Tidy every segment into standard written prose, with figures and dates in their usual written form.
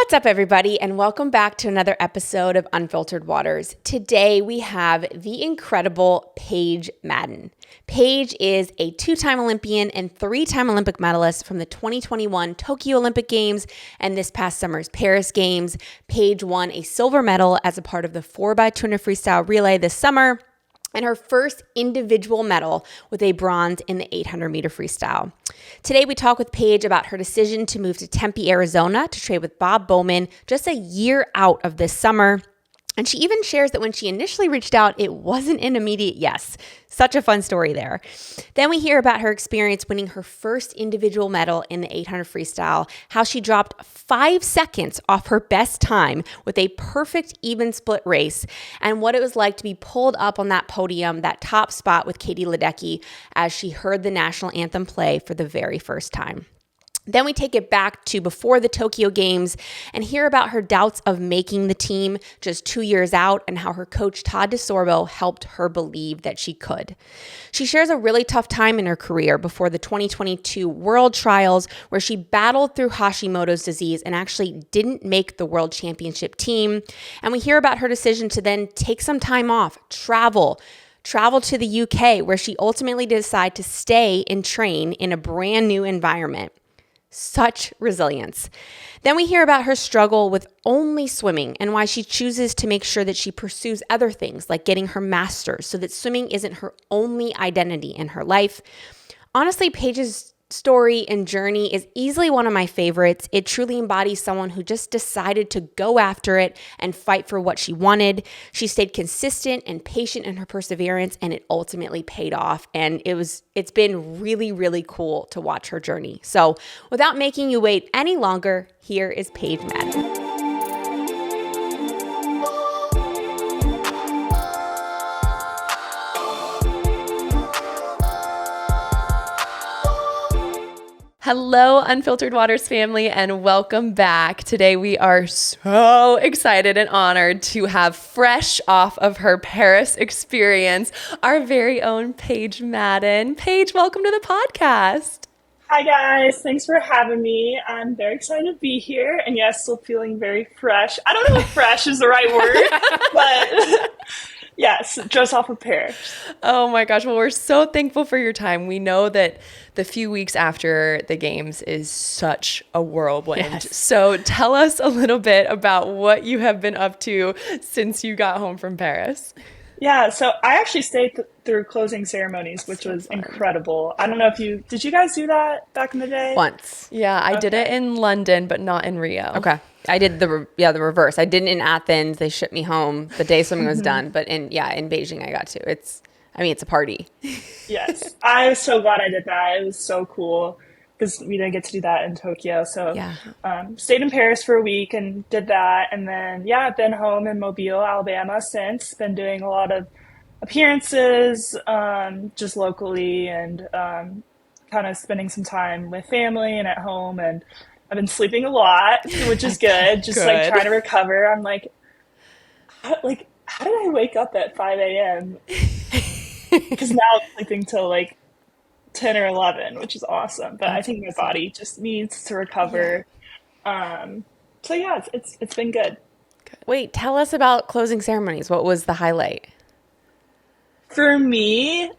What's up, everybody, and welcome back to another episode of Unfiltered Waters. Today, we have the incredible Paige Madden. Paige is a two-time Olympian and three-time Olympic medalist from the 2021 Tokyo Olympic Games and this past summer's Paris Games. Paige won a silver medal as a part of the 4x200 freestyle relay this summer, and her first individual medal with a bronze in the 800-meter freestyle. Today, we talk with Paige about her decision to move to Tempe, Arizona to train with Bob Bowman just a year out of this summer. And she even shares that when she initially reached out, it wasn't an immediate yes. Such a fun story there. Then we hear about her experience winning her first individual medal in the 800 freestyle, how she dropped 5 seconds off her best time with a perfect even split race, and what it was like to be pulled up on that podium, that top spot with Katie Ledecky as she heard the national anthem play for the very first time. Then we take it back to before the Tokyo Games and hear about her doubts of making the team just 2 years out and how her coach Todd DeSorbo helped her believe that she could. She shares a really tough time in her career before the 2022 World Trials where she battled through Hashimoto's disease and actually didn't make the World Championship team. And we hear about her decision to then take some time off, travel to the UK where she ultimately decided to stay and train in a brand new environment. Such resilience. Then we hear about her struggle with only swimming and why she chooses to make sure that she pursues other things like getting her master's so that swimming isn't her only identity in her life. Honestly, Paige's story and journey is easily one of my favorites. It truly embodies someone who just decided to go after it and fight for what she wanted. She stayed consistent and patient in her perseverance, and it ultimately paid off. And it's been really, really cool to watch her journey. So without making you wait any longer, here is Paige Madden. Hello, Unfiltered Waters family, and welcome back. Today we are so excited and honored to have fresh off of her Paris experience, our very own Paige Madden. Paige, welcome to the podcast. Hi guys, thanks for having me. I'm very excited to be here, and yes, still feeling very fresh. I don't know if fresh is the right word, but yes, just off of Paris. Oh my gosh, well, we're so thankful for your time. We know that the few weeks after the games is such a whirlwind. Yes. So tell us a little bit about what you have been up to since you got home from Paris. Yeah, so I actually stayed through closing ceremonies, which was incredible. I don't know if did you guys do that back in the day? Once. Yeah, I did it in London, but not in Rio. Okay. I did the reverse. I didn't in Athens. They shipped me home the day swimming was done. But in Beijing I got to. It's a party. Yes. I was so glad I did that. It was so cool because we didn't get to do that in Tokyo. So stayed in Paris for a week and did that. And then, I've been home in Mobile, Alabama since. Been doing a lot of appearances just locally and kind of spending some time with family and at home. And I've been sleeping a lot, which is good. Just like trying to recover. I'm like, how did I wake up at 5 a.m.? Because now I'm sleeping till like 10 or 11, which is awesome. But I think my body just needs to recover. So yeah, it's been good. Wait, tell us about closing ceremonies. What was the highlight? For me,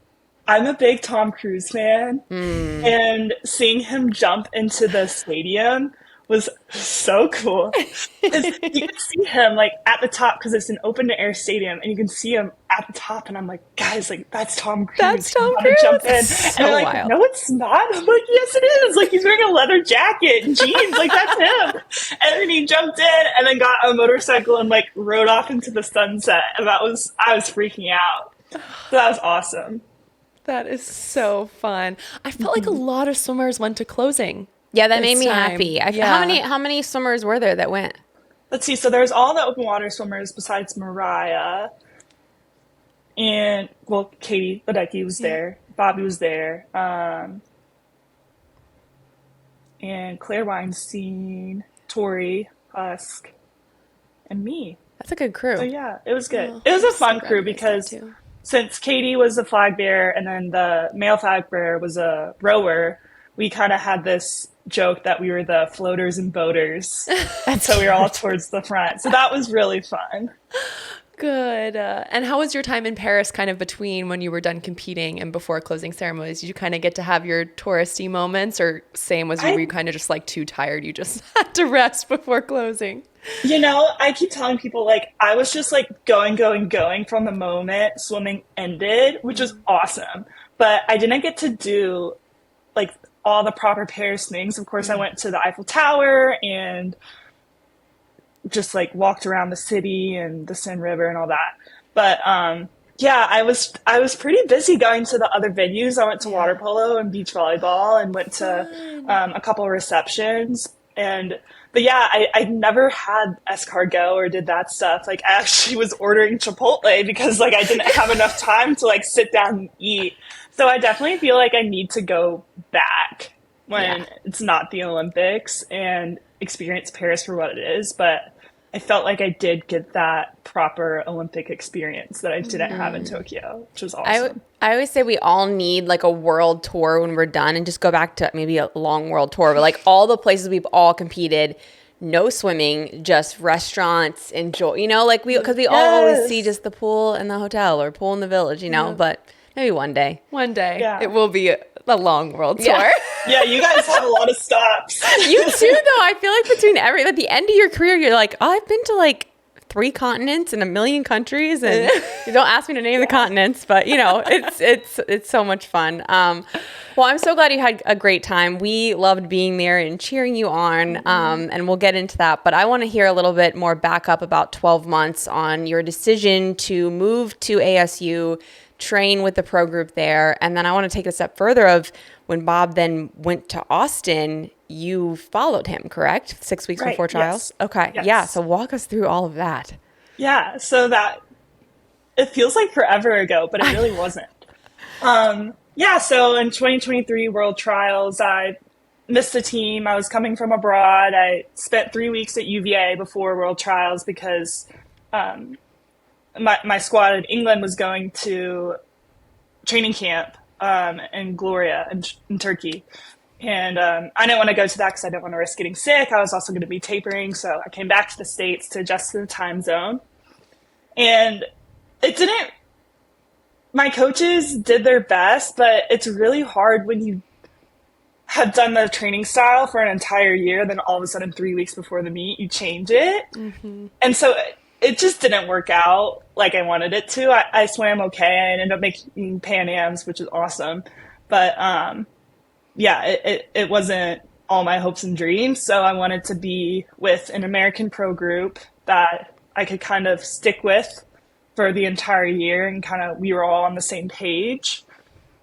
I'm a big Tom Cruise fan, and seeing him jump into the stadium was so cool. 'Cause you can see him like at the top because it's an open air stadium, and you can see him at the top. And I'm like, guys, like that's Tom Cruise. That's Tom Cruise. Jump in. So and they're like, wild. no, it's not. I'm like, yes, it is. Like he's wearing a leather jacket and jeans. Like that's him. And then he jumped in and then got a motorcycle and like rode off into the sunset. And I was freaking out. So that was awesome. That is so fun. I felt like a lot of swimmers went to closing. Yeah, that made me happy. How many swimmers were there that went? Let's see. So there's all the open water swimmers besides Mariah. And, well, Katie Ledecky was there. Bobby was there. And Claire Weinstein, Tori, Husk, and me. That's a good crew. So, yeah, it was good. It was a fun crew because since Katie was the flag bearer and then the male flag bearer was a rower, we kind of had this joke that we were the floaters and boaters. And so we were all towards the front. So that was really fun. Good. And how was your time in Paris kind of between when you were done competing and before closing ceremonies? Did you kind of get to have your touristy moments, or same as you, were you kind of just like too tired? You just had to rest before closing? You know, I keep telling people, like, I was just like going from the moment swimming ended, which was awesome. But I didn't get to do like all the proper Paris things. Of course, I went to the Eiffel Tower and just like walked around the city and the Seine River and all that. But yeah, I was pretty busy going to the other venues. I went to water polo and beach volleyball and went to a couple of receptions. But yeah, I never had escargot or did that stuff. Like, I actually was ordering Chipotle because like I didn't have enough time to like sit down and eat. So I definitely feel like I need to go back when it's not the Olympics and experience Paris for what it is. But I felt like I did get that proper Olympic experience that I didn't have in Tokyo, which was awesome. I always say we all need like a world tour when we're done, and just go back to maybe a long world tour, but like all the places we've all competed, no swimming, just restaurants, enjoy, you know, like because we all always see just the pool in the hotel or pool in the village, you know, but maybe one day. It will be a long world tour. Yeah, you guys have a lot of stops. You too, though. I feel like between at the end of your career, you're like, oh, I've been to like 3 continents and 1 million countries, and you don't ask me to name the continents, but you know, it's so much fun. Well, I'm so glad you had a great time. We loved being there and cheering you on, and we'll get into that. But I want to hear a little bit more back up about 12 months on your decision to move to ASU, train with the pro group there, and then I want to take a step further of when Bob then went to Austin, you followed him, correct? 6 weeks before trials? Yes. Okay. Yes. Yeah. So walk us through all of that. Yeah. So it feels like forever ago, but it really wasn't. Yeah. So in 2023 World Trials, I missed the team. I was coming from abroad. I spent 3 weeks at UVA before World Trials because my squad in England was going to training camp in Gloria in Turkey. And I didn't want to go to that because I didn't want to risk getting sick. I was also going to be tapering. So I came back to the States to adjust to the time zone. And my coaches did their best, but it's really hard when you have done the training style for an entire year, then all of a sudden 3 weeks before the meet, you change it. Mm-hmm. And so it just didn't work out like I wanted it to. I swam okay. I ended up making Pan Ams, which is awesome. But yeah, it wasn't all my hopes and dreams. So I wanted to be with an American pro group that I could kind of stick with for the entire year, and kind of we were all on the same page.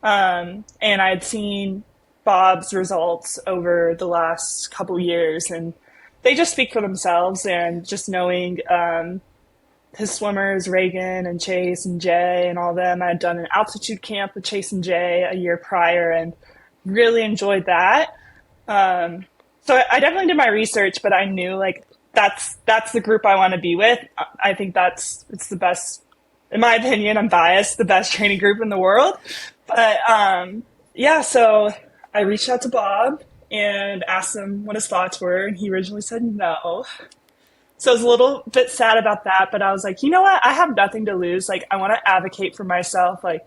And I had seen Bob's results over the last couple years, and they just speak for themselves. And just knowing his swimmers, Reagan and Chase and Jay and all them, I had done an altitude camp with Chase and Jay a year prior and really enjoyed that. So I definitely did my research, but I knew like that's the group I want to be with. I think it's the best, in my opinion, I'm biased, the best training group in the world. But yeah, so I reached out to Bob and asked him what his thoughts were, and he originally said no. So I was a little bit sad about that, but I was like, you know what? I have nothing to lose. Like, I want to advocate for myself. Like,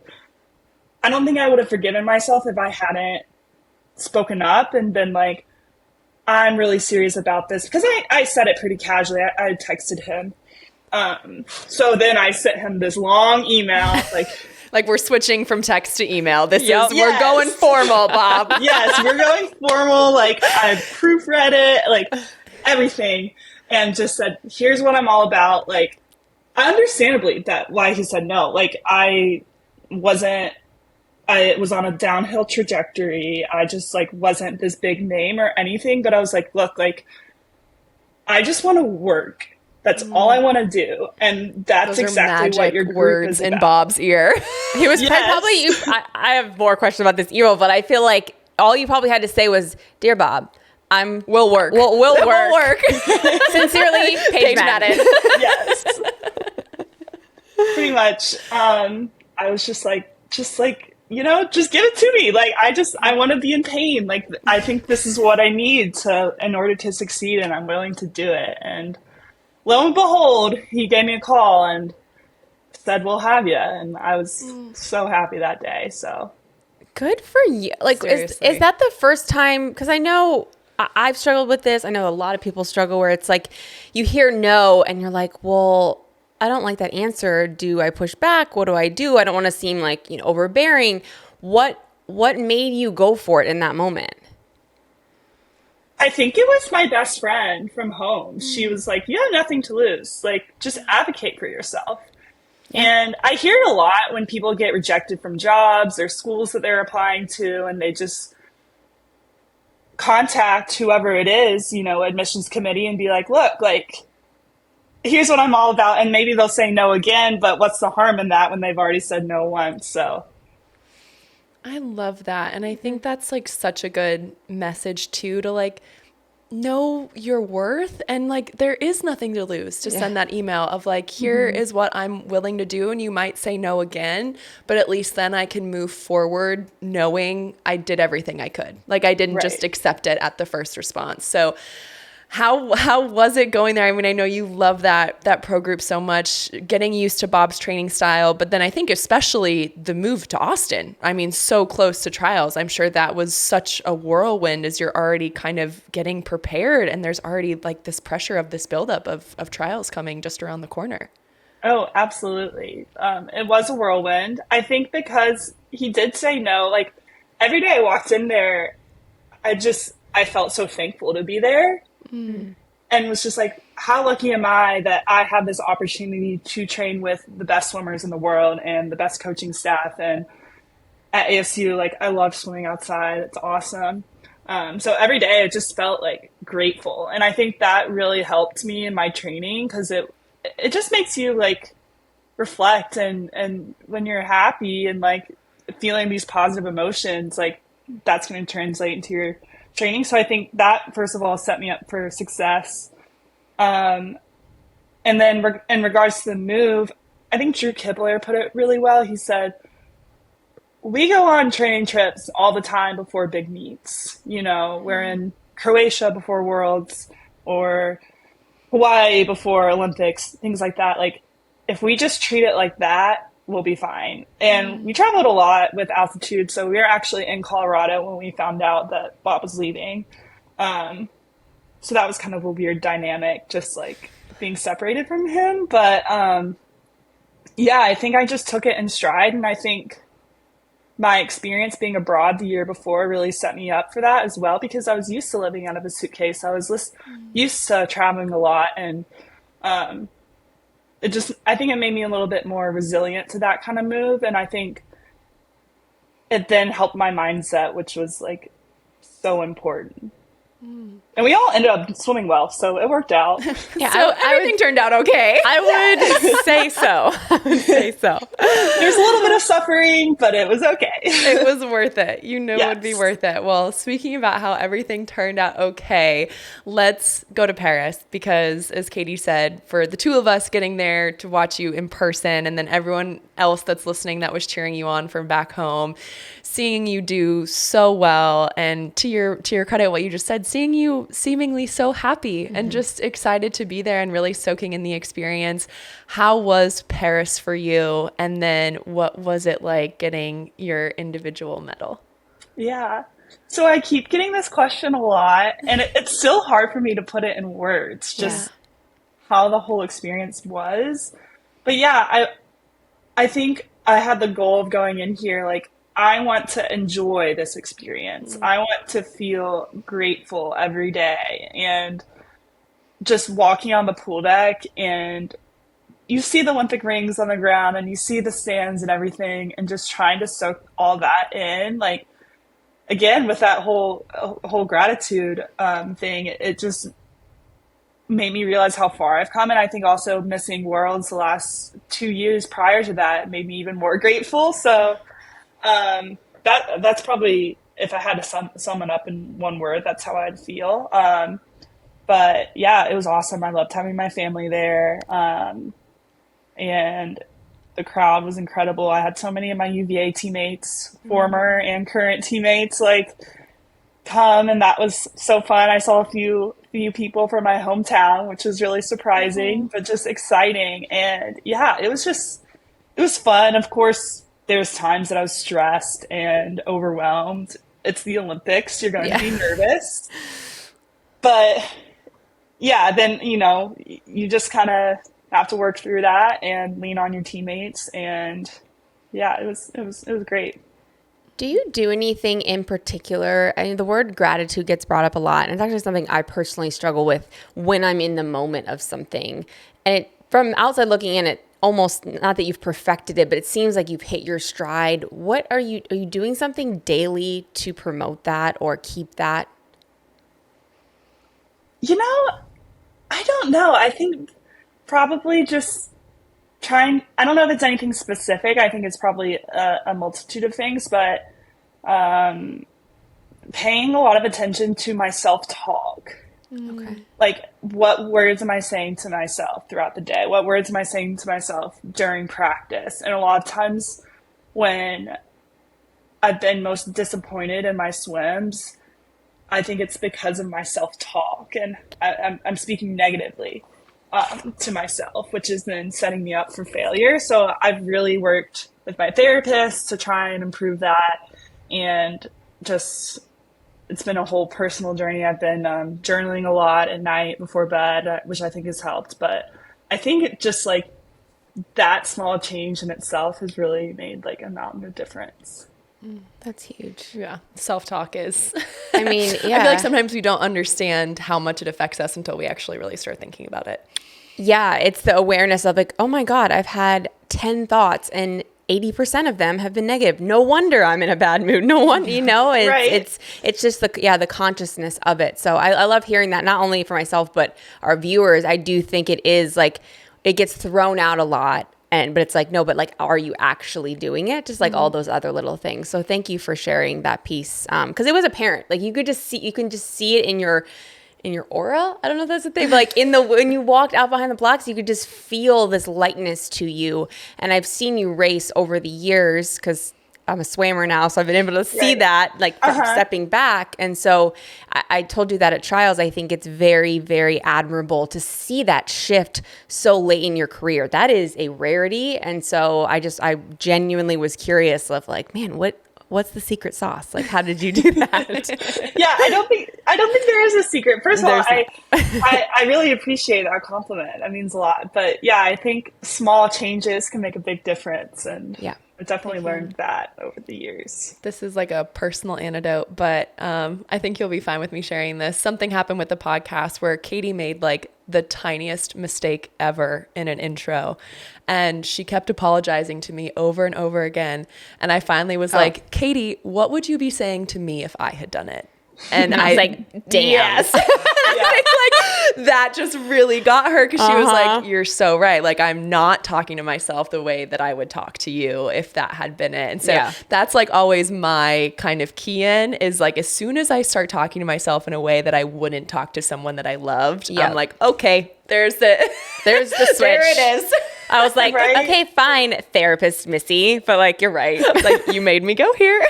I don't think I would have forgiven myself if I hadn't spoken up and been like, I'm really serious about this. Because I said it pretty casually. I texted him. So then I sent him this long email, like we're switching from text to email. We're going formal, Bob. Yes, we're going formal. Like, I proofread it, like everything, and just said, here's what I'm all about. Like, understandably why he said no. Like, I was on a downhill trajectory. I just like wasn't this big name or anything, but I was like, look, like, I just want to work. That's all I want to do. And that's exactly what your group words is about. in Bob's ear. He was probably, I have more questions about this email, but I feel like all you probably had to say was, dear Bob, we'll work. We'll work. Sincerely, Paige Madden. Yes. Pretty much. I was just like, just give it to me. Like, I want to be in pain. Like, I think this is what I need in order to succeed, and I'm willing to do it. And lo and behold, he gave me a call and said, we'll have you. And I was so happy that day. So good for you. Like, is that the first time? Because I know I've struggled with this. I know a lot of people struggle where it's like you hear no and you're like, well, I don't like that answer. Do I push back? What do I do? I don't want to seem like, overbearing. What made you go for it in that moment? I think it was my best friend from home. She was like, you have nothing to lose. Like, just advocate for yourself. Yeah. And I hear it a lot when people get rejected from jobs or schools that they're applying to, and they just contact whoever it is, admissions committee, and be like, look, like, here's what I'm all about. And maybe they'll say no again, but what's the harm in that when they've already said no once? So I love that. And I think that's like such a good message too, to like know your worth, and like there is nothing to lose to send that email of like, here is what I'm willing to do, and you might say no again, but at least then I can move forward knowing I did everything I could. Like I didn't just accept it at the first response. So how was it going there? I mean, I know you love that pro group so much, getting used to Bob's training style, but then I think especially the move to Austin. I mean, so close to trials. I'm sure that was such a whirlwind as you're already kind of getting prepared, and there's already like this pressure of this buildup of trials coming just around the corner. Oh, absolutely. It was a whirlwind. I think because he did say no, like every day I walked in there, I felt so thankful to be there. And was just like, how lucky am I that I have this opportunity to train with the best swimmers in the world and the best coaching staff. And at ASU, like, I love swimming outside. It's awesome. So every day I just felt like grateful. And I think that really helped me in my training, because it just makes you like reflect, and when you're happy and like feeling these positive emotions, like that's going to translate into your training. So I think that, first of all, set me up for success. And then in regards to the move, I think Drew Kibler put it really well. He said, we go on training trips all the time before big meets. We're in Croatia before Worlds, or Hawaii before Olympics, things like that. Like, if we just treat it like that, we'll be fine. And we traveled a lot with altitude. So we were actually in Colorado when we found out that Bob was leaving. So that was kind of a weird dynamic, just like being separated from him. But yeah, I think I just took it in stride. And I think my experience being abroad the year before really set me up for that as well, because I was used to living out of a suitcase. I was used to traveling a lot. And I think it made me a little bit more resilient to that kind of move. And I think it then helped my mindset, which was like so important. And we all ended up swimming well, so it worked out. Yeah, so everything turned out okay. I would say so. There's a little bit of suffering, but it was okay. It was worth it. It would be worth it. Well, speaking about how everything turned out okay, let's go to Paris, because as Katie said, for the two of us getting there to watch you in person, and then everyone else that's listening that was cheering you on from back home, seeing you do so well, and to your credit, what you just said, seeing you seemingly so happy and just excited to be there and really soaking in the experience. How was Paris for you? And then what was it like getting your individual medal? Yeah. So I keep getting this question a lot, and it's still hard for me to put it in words, just how the whole experience was. But yeah, I think I had the goal of going in here, like, I want to enjoy this experience. I want to feel grateful every day. And just walking on the pool deck, and you see the Olympic rings on the ground, and you see the stands and everything, and just trying to soak all that in. Like, again, with that whole gratitude thing, it just made me realize how far I've come. And I think also missing Worlds the last 2 years prior to that made me even more grateful. So that's probably, if I had to sum it up in one word, that's how I'd feel. But yeah, it was awesome. I loved having my family there. And the crowd was incredible. I had so many of my UVA teammates, former and current teammates, like come, and that was so fun. I saw a few people from my hometown, which was really surprising, but just exciting. And yeah, it was fun. Of course, there's times that I was stressed and overwhelmed. It's the Olympics. You're going to be nervous. But yeah, then, you just kind of have to work through that and lean on your teammates. And yeah, it was great. Do you do anything in particular? I mean, the word gratitude gets brought up a lot, and it's actually something I personally struggle with when I'm in the moment of something. And from outside looking in, it almost, not that you've perfected it, but it seems like you've hit your stride. What are you doing something daily to promote that or keep that? I don't know. I think probably just trying, I don't know if it's anything specific. I think it's probably a multitude of things, but paying a lot of attention to my self-talk. Okay. Like, what words am I saying to myself throughout the day? What words am I saying to myself during practice? And a lot of times when I've been most disappointed in my swims, I think it's because of my self-talk, and I'm speaking negatively to myself, which is then setting me up for failure. So I've really worked with my therapist to try and improve that, and just it's been a whole personal journey. I've been journaling a lot at night before bed, which I think has helped. But I think it just like that small change in itself has really made like a mountain of difference. That's huge. Yeah. Self-talk is, I mean, yeah. I feel like sometimes we don't understand how much it affects us until we actually really start thinking about it. Yeah. It's the awareness of like, oh my God, I've had 10 thoughts and 80% of them have been negative. No wonder I'm in a bad mood. No wonder, Right. it's just the consciousness of it. So I love hearing that, not only for myself, but our viewers. I do think it is like, it gets thrown out a lot. But it's like, no, but like, are you actually doing it? Just like all those other little things. So thank you for sharing that piece. Cause it was apparent, like you can just see it in your aura. I don't know if that's the thing, but like when you walked out behind the blocks, you could just feel this lightness to you. And I've seen you race over the years, cause I'm a swimmer now, so I've been able to see that, like from stepping back. And so I told you that at trials, I think it's very, very admirable to see that shift so late in your career. That is a rarity. And so I genuinely was curious of like, man, what's the secret sauce? Like, how did you do that? Yeah, I don't think there is a secret. First of all, I really appreciate that compliment. That means a lot. But yeah, I think small changes can make a big difference. And yeah. I've definitely learned that over the years. This is like a personal anecdote, but I think you'll be fine with me sharing this. Something happened with the podcast where Katie made like the tiniest mistake ever in an intro. And she kept apologizing to me over and over again. And I finally was like, Katie, what would you be saying to me if I had done it? And I was like, damn. Yes. Like, that just really got her, because she was like, you're so right. Like, I'm not talking to myself the way that I would talk to you if that had been it. And so that's like always my kind of key in, is like, as soon as I start talking to myself in a way that I wouldn't talk to someone that I loved, I'm like, okay, there's the switch. There it is. I was like, okay, fine, therapist Missy, but like, you're right. Like, you made me go here.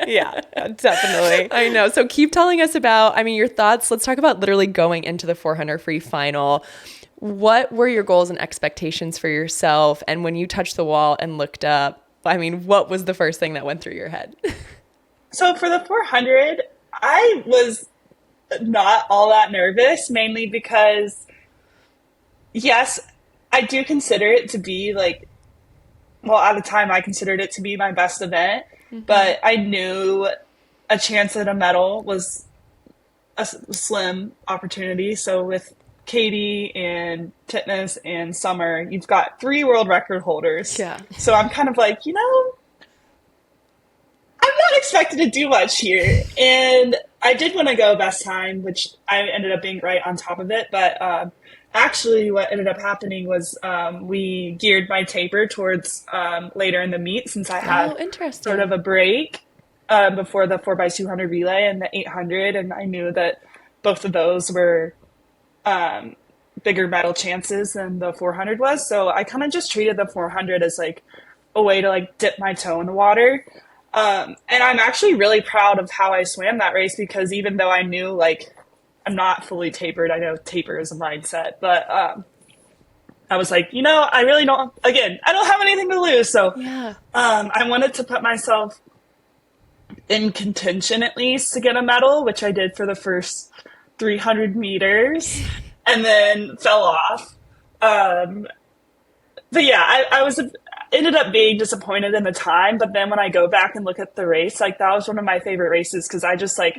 Yeah, definitely. I know. So keep telling us about, your thoughts. Let's talk about literally going into the 400 free final. What were your goals and expectations for yourself? And when you touched the wall and looked up, what was the first thing that went through your head? So for the 400, I was not all that nervous, mainly because, yes, I do consider it to be like, well, at the time I considered it to be my best event, but I knew a chance at a medal was a slim opportunity. So with Katie and Titmus and Summer, you've got 3 world record holders. Yeah. So I'm kind of like, I'm not expected to do much here. And I did want to go best time, which I ended up being right on top of it. But actually what ended up happening was we geared my taper towards later in the meet, since I had sort of a break before the 4x200 relay and the 800. And I knew that both of those were bigger medal chances than the 400 was. So I kind of just treated the 400 as like a way to like dip my toe in the water. And I'm actually really proud of how I swam that race, because even though I knew like I'm not fully tapered, I know taper is a mindset, but I was like, I really don't, again, I don't have anything to lose. So I wanted to put myself in contention at least to get a medal, which I did for the first 300 meters and then fell off. But yeah, I ended up being disappointed in the time. But then when I go back and look at the race, like that was one of my favorite races, because I just like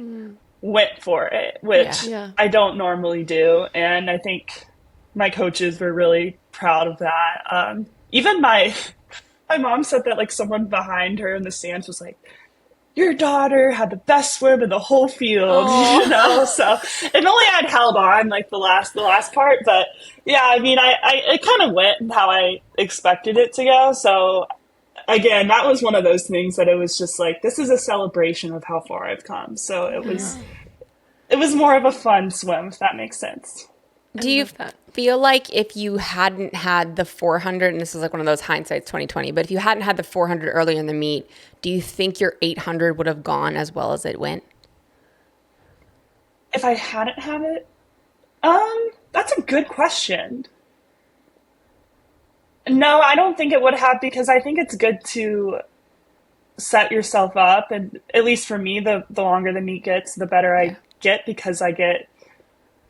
went for it, which I don't normally do. And I think my coaches were really proud of that. Even my mom said that like someone behind her in the stands was like, your daughter had the best swim in the whole field, so if only I'd held on like the last part. But yeah, I mean, it kind of went how I expected it to go. So again, that was one of those things that it was just like, this is a celebration of how far I've come. So it was more of a fun swim, if that makes sense. Do you feel like if you hadn't had the 400, and this is like one of those hindsight's 2020, but if you hadn't had the 400 earlier in the meet, do you think your 800 would have gone as well as it went? If I hadn't had it? That's a good question. No, I don't think it would have, because I think it's good to set yourself up. And at least for me, the longer the meet gets, the better I get, because I get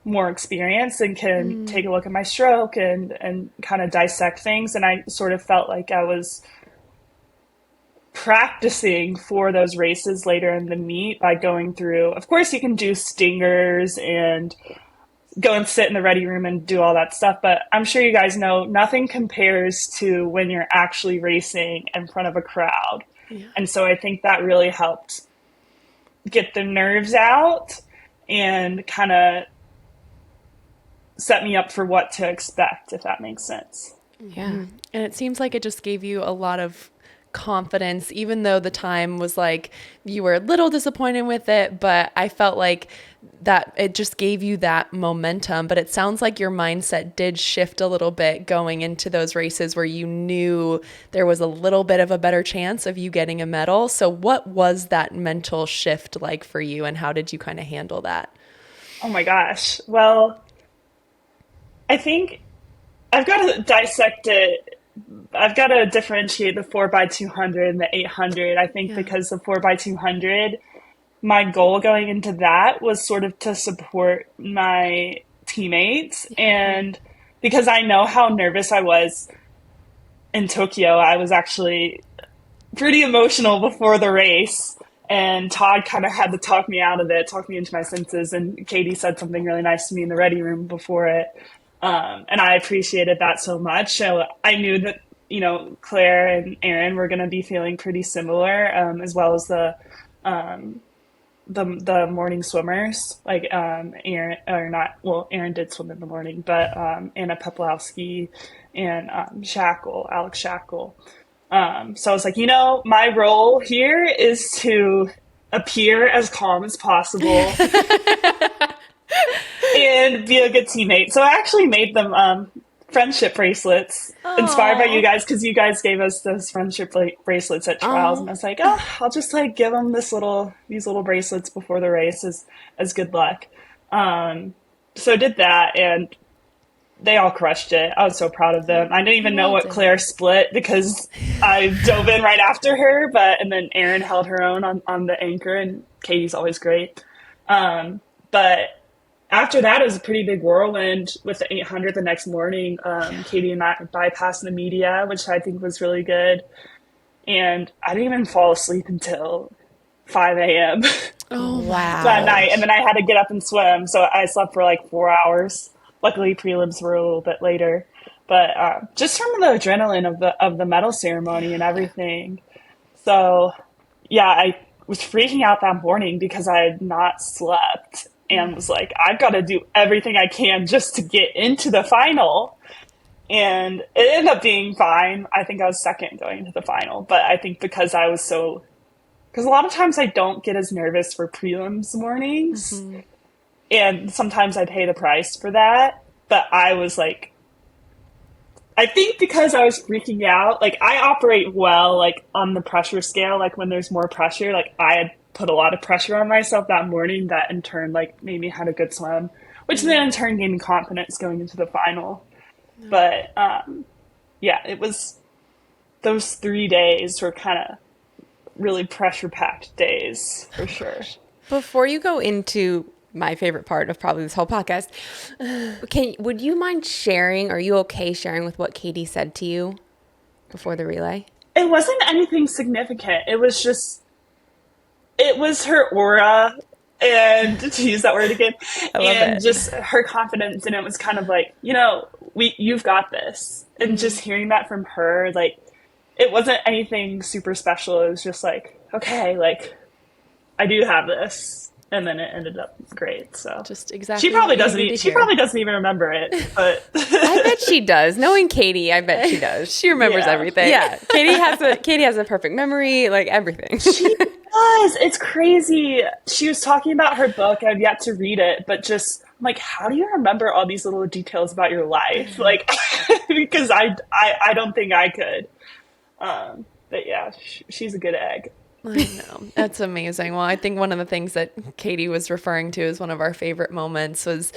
more experience and can take a look at my stroke and kind of dissect things. And I sort of felt like I was practicing for those races later in the meet by going through, of course you can do stingers and go and sit in the ready room and do all that stuff, but I'm sure you guys know nothing compares to when you're actually racing in front of a crowd. And so I think that really helped get the nerves out and kind of set me up for what to expect, if that makes sense. Yeah. And it seems like it just gave you a lot of confidence, even though the time was like you were a little disappointed with it, but I felt like that it just gave you that momentum. But it sounds like your mindset did shift a little bit going into those races where you knew there was a little bit of a better chance of you getting a medal. So what was that mental shift like for you, and how did you kind of handle that? Oh my gosh. Well, I think I've got to dissect it. I've got to differentiate the 4x200 and the 800. I think because the 4x200, my goal going into that was sort of to support my teammates. And because I know how nervous I was in Tokyo, I was actually pretty emotional before the race. And Todd kind of had to talk me out of it, talk me into my senses. And Katie said something really nice to me in the ready room before it. And I appreciated that so much. So I knew that, Claire and Aaron were going to be feeling pretty similar, as well as the morning swimmers, like Aaron did swim in the morning, but Anna Peplowski and Alex Shackle. So I was like, my role here is to appear as calm as possible and be a good teammate. So I actually made them friendship bracelets inspired by you guys, because you guys gave us those friendship bracelets at trials. And I was like, I'll just like give them these little bracelets before the race as good luck. So I did that, and they all crushed it. I was so proud of them. I didn't even know what Claire split because I dove in right after her, and then Erin held her own on the anchor, and Katie's always great. But after that, it was a pretty big whirlwind with the 800 the next morning. Katie and I bypassed the media, which I think was really good. And I didn't even fall asleep until 5 a.m. Oh, wow. that night. And then I had to get up and swim. So I slept for like 4 hours. Luckily, prelims were a little bit later. But just from the adrenaline of the medal ceremony and everything. So, yeah, I was freaking out that morning because I had not slept. And was like, I've got to do everything I can just to get into the final. And it ended up being fine. I think I was second going into the final. But I think because a lot of times I don't get as nervous for prelims mornings. Mm-hmm. And sometimes I pay the price for that. but I was like, I think because I was freaking out, like I operate well, like on the pressure scale, like when there's more pressure, like I had put a lot of pressure on myself that morning that in turn like made me had a good swim, which then in turn gave me confidence going into the final. But yeah, it was, those 3 days were kind of really pressure packed days for sure. Before you go into my favorite part of probably this whole podcast, would you mind sharing, are you okay sharing with what Katie said to you before the relay? It wasn't anything significant. It was just, it was her aura, and to use that word again, and just her confidence. And it was kind of like, you know, you've got this. And just hearing that from her, like, it wasn't anything super special. It was just like, okay, like, I do have this. And then it ended up great. So just exactly. She probably doesn't even remember it, but I bet she does. Knowing Katie, I bet she does. She remembers everything. Yeah. Katie has a perfect memory, like everything. She does. It's crazy. She was talking about her book. I've yet to read it, but just I'm like, how do you remember all these little details about your life? Like, because I don't think I could. But yeah, she's a good egg. I know. That's amazing. Well, I think one of the things that Katie was referring to as one of our favorite moments was,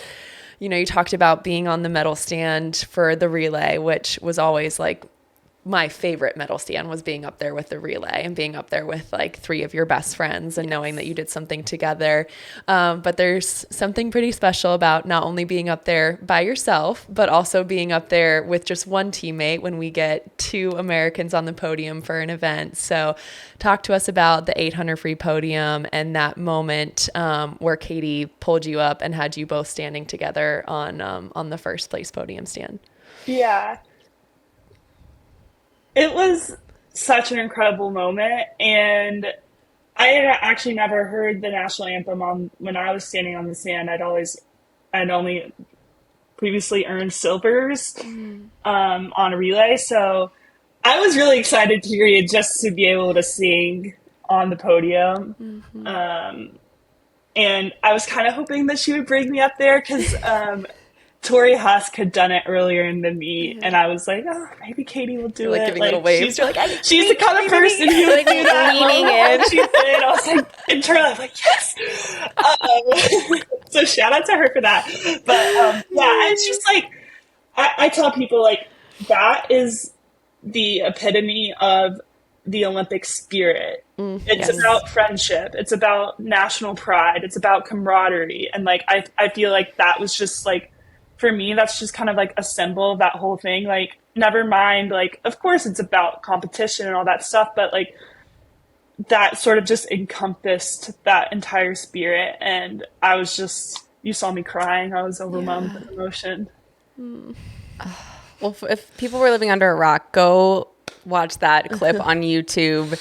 you know, you talked about being on the medal stand for the relay, which was always like my favorite medal stand, was being up there with the relay and being up there with like 3 of your best friends and knowing that you did something together. But there's something pretty special about not only being up there by yourself, but also being up there with just one teammate when we get 2 Americans on the podium for an event. So talk to us about the 800 free podium and that moment where Katie pulled you up and had you both standing together on the first place podium stand. Yeah. It was such an incredible moment, and I had actually never heard the national anthem when I was standing on the stand. I'd only previously earned silvers on a relay, so I was really excited just to be able to sing on the podium. Mm-hmm. And I was kind of hoping that she would bring me up there because Tori Husk had done it earlier in the meet, and I was like, oh, maybe Katie will do it. Giving little waves. She's the kind of person who would do that. Leaning in. She did. I was like, internally, I was like, yes. So shout out to her for that. But yeah, it's just like, I tell people, like, that is the epitome of the Olympic spirit. It's about friendship. It's about national pride. It's about camaraderie. And like, I feel like that was just like, for me, that's just kind of like a symbol of that whole thing. Like, never mind, like, of course it's about competition and all that stuff, but like that sort of just encompassed that entire spirit. And I was just, you saw me crying. I was overwhelmed with emotion. Well, if people were living under a rock, go watch that clip on YouTube.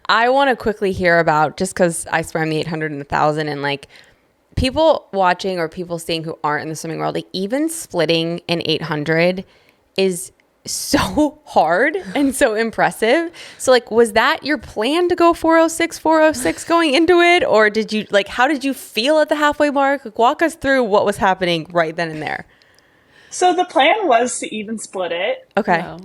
I want to quickly hear about, just because I swam the 800 and 1,000, and like, people watching or people seeing who aren't in the swimming world, like even splitting an 800 is so hard and so impressive. So like, was that your plan to go 406 going into it? Or did you like, how did you feel at the halfway mark? Like, walk us through what was happening right then and there. So the plan was to even split it. Okay. Wow.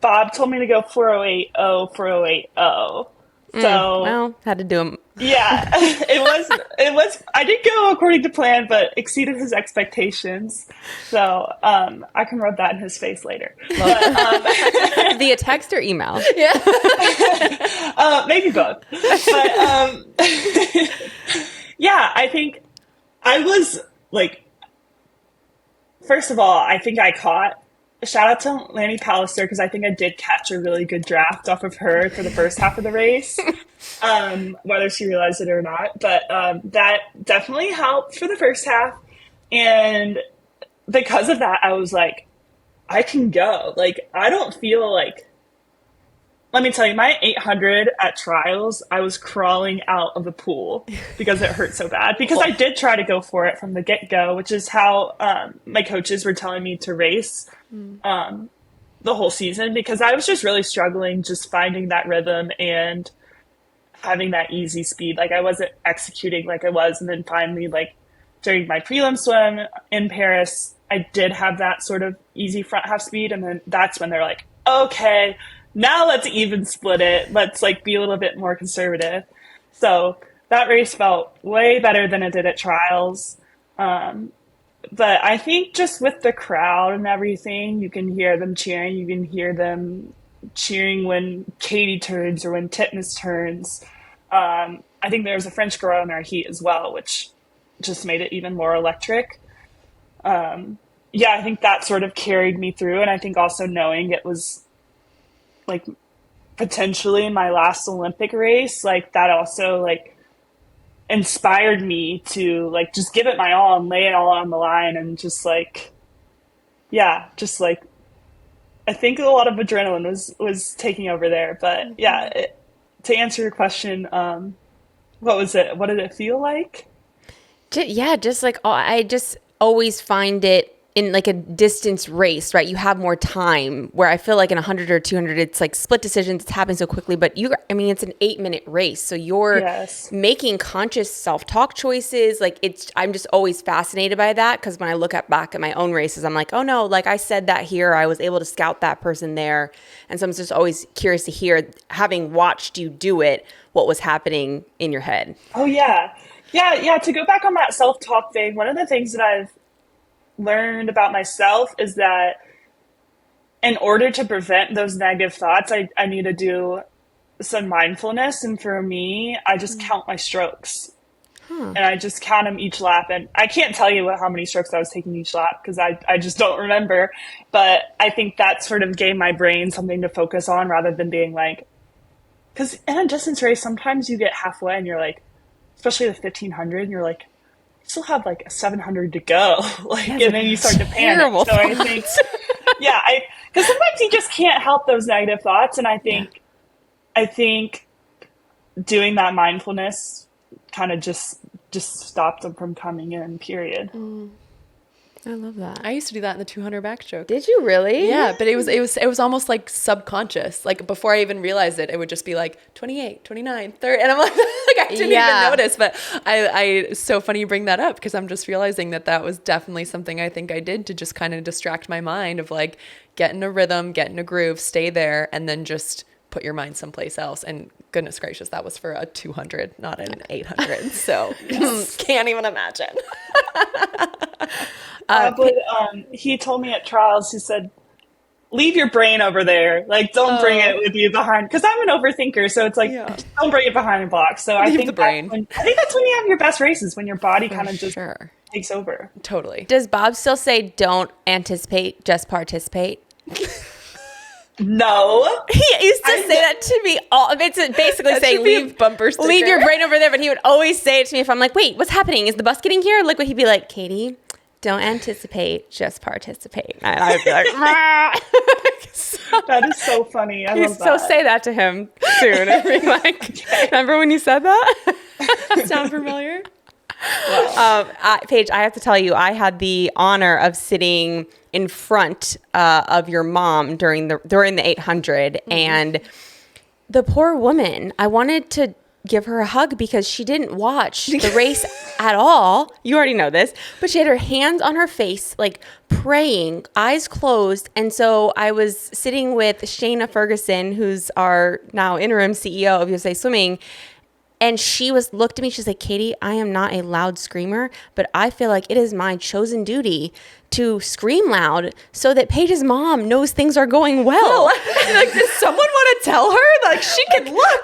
Bob told me to go 4080, 4080. So well, had to do them. Yeah, it was, I did go according to plan, but exceeded his expectations. So, I can rub that in his face later. But, via text or email? Yeah. Maybe both. But, yeah, I think I was like, first of all, I think I caught, shout out to Lanny Pallister, because I think I did catch a really good draft off of her for the first half of the race, whether she realized it or not. But that definitely helped for the first half. And because of that, I was like, I can go. Like, I don't feel like, let me tell you, my 800 at trials, I was crawling out of the pool because it hurt so bad. Because I did try to go for it from the get-go, which is how my coaches were telling me to race the whole season, because I was just really struggling just finding that rhythm and having that easy speed. Like, I wasn't executing like I was. And then finally, like, during my prelim swim in Paris, I did have that sort of easy front half speed. And then that's when they're like, okay, now let's even split it. Let's like be a little bit more conservative. So that race felt way better than it did at trials. But I think just with the crowd and everything, you can hear them cheering. You can hear them cheering when Katie turns or when Titmus turns. I think there was a French girl in our heat as well, which just made it even more electric. Yeah, I think that sort of carried me through. And I think also knowing it was like potentially my last Olympic race, like that also like inspired me to like just give it my all and lay it all on the line and just like, yeah, just like I think a lot of adrenaline was taking over there. But yeah, to answer your question, what was it? What did it feel like? Yeah, just like I just always find it in like a distance race, right? You have more time, where I feel like in 100 or 200, it's like split decisions. It's happening so quickly, but it's an 8-minute race. So you're making conscious self-talk choices. Like I'm just always fascinated by that. Cause when I look back at my own races, I'm like, oh no, like I said that here, I was able to scout that person there. And so I'm just always curious to hear, having watched you do it, what was happening in your head. Oh yeah. Yeah. To go back on that self-talk thing, one of the things that I've learned about myself is that in order to prevent those negative thoughts, I need to do some mindfulness. And for me, I just count my strokes. And I just count them each lap. And I can't tell you how many strokes I was taking each lap because I just don't remember. But I think that sort of gave my brain something to focus on rather than being like, because in a distance race, sometimes you get halfway and you're like, especially the 1500, and you're like, still have like a 700 to go, like, and then you start to panic. So I think, because sometimes you just can't help those negative thoughts, and I think doing that mindfulness kind of just stopped them from coming in. Period. I love that. I used to do that in the 200 backstroke. Did you really? Yeah, but it was almost like subconscious. Like before I even realized it, it would just be like 28, 29, 30. And I'm like I didn't even notice. But it's so funny you bring that up because I'm just realizing that was definitely something I think I did to just kind of distract my mind of like get in a rhythm, get in a groove, stay there, and then just put your mind someplace else. And goodness gracious, that was for a 200, not an 800. So can't even imagine. But he told me at trials, he said, leave your brain over there. Like, don't bring it with you behind. Because I'm an overthinker. So it's like, don't bring it behind the box. So I think that's when you have your best races, when your body kind of just takes over. Totally. Does Bob still say, don't anticipate, just participate? No. He used to say that to me. It's basically saying, leave your brain over there. But he would always say it to me if I'm like, wait, what's happening? Is the bus getting here? Like, would he be like, Katie, don't anticipate, just participate. And I'd be like, that is so funny. I love that. So say that to him soon. I mean, like, remember when you said that? Sound familiar? Paige, I have to tell you, I had the honor of sitting in front of your mom during the 800, and the poor woman, I wanted to give her a hug because she didn't watch the race at all. You already know this, but she had her hands on her face, like praying, eyes closed. And so I was sitting with Shayna Ferguson, who's our now interim CEO of USA Swimming. And she looked at me, she's like, Katie, I am not a loud screamer, but I feel like it is my chosen duty to scream loud so that Paige's mom knows things are going well. Like, does someone want to tell her? Like, she can look.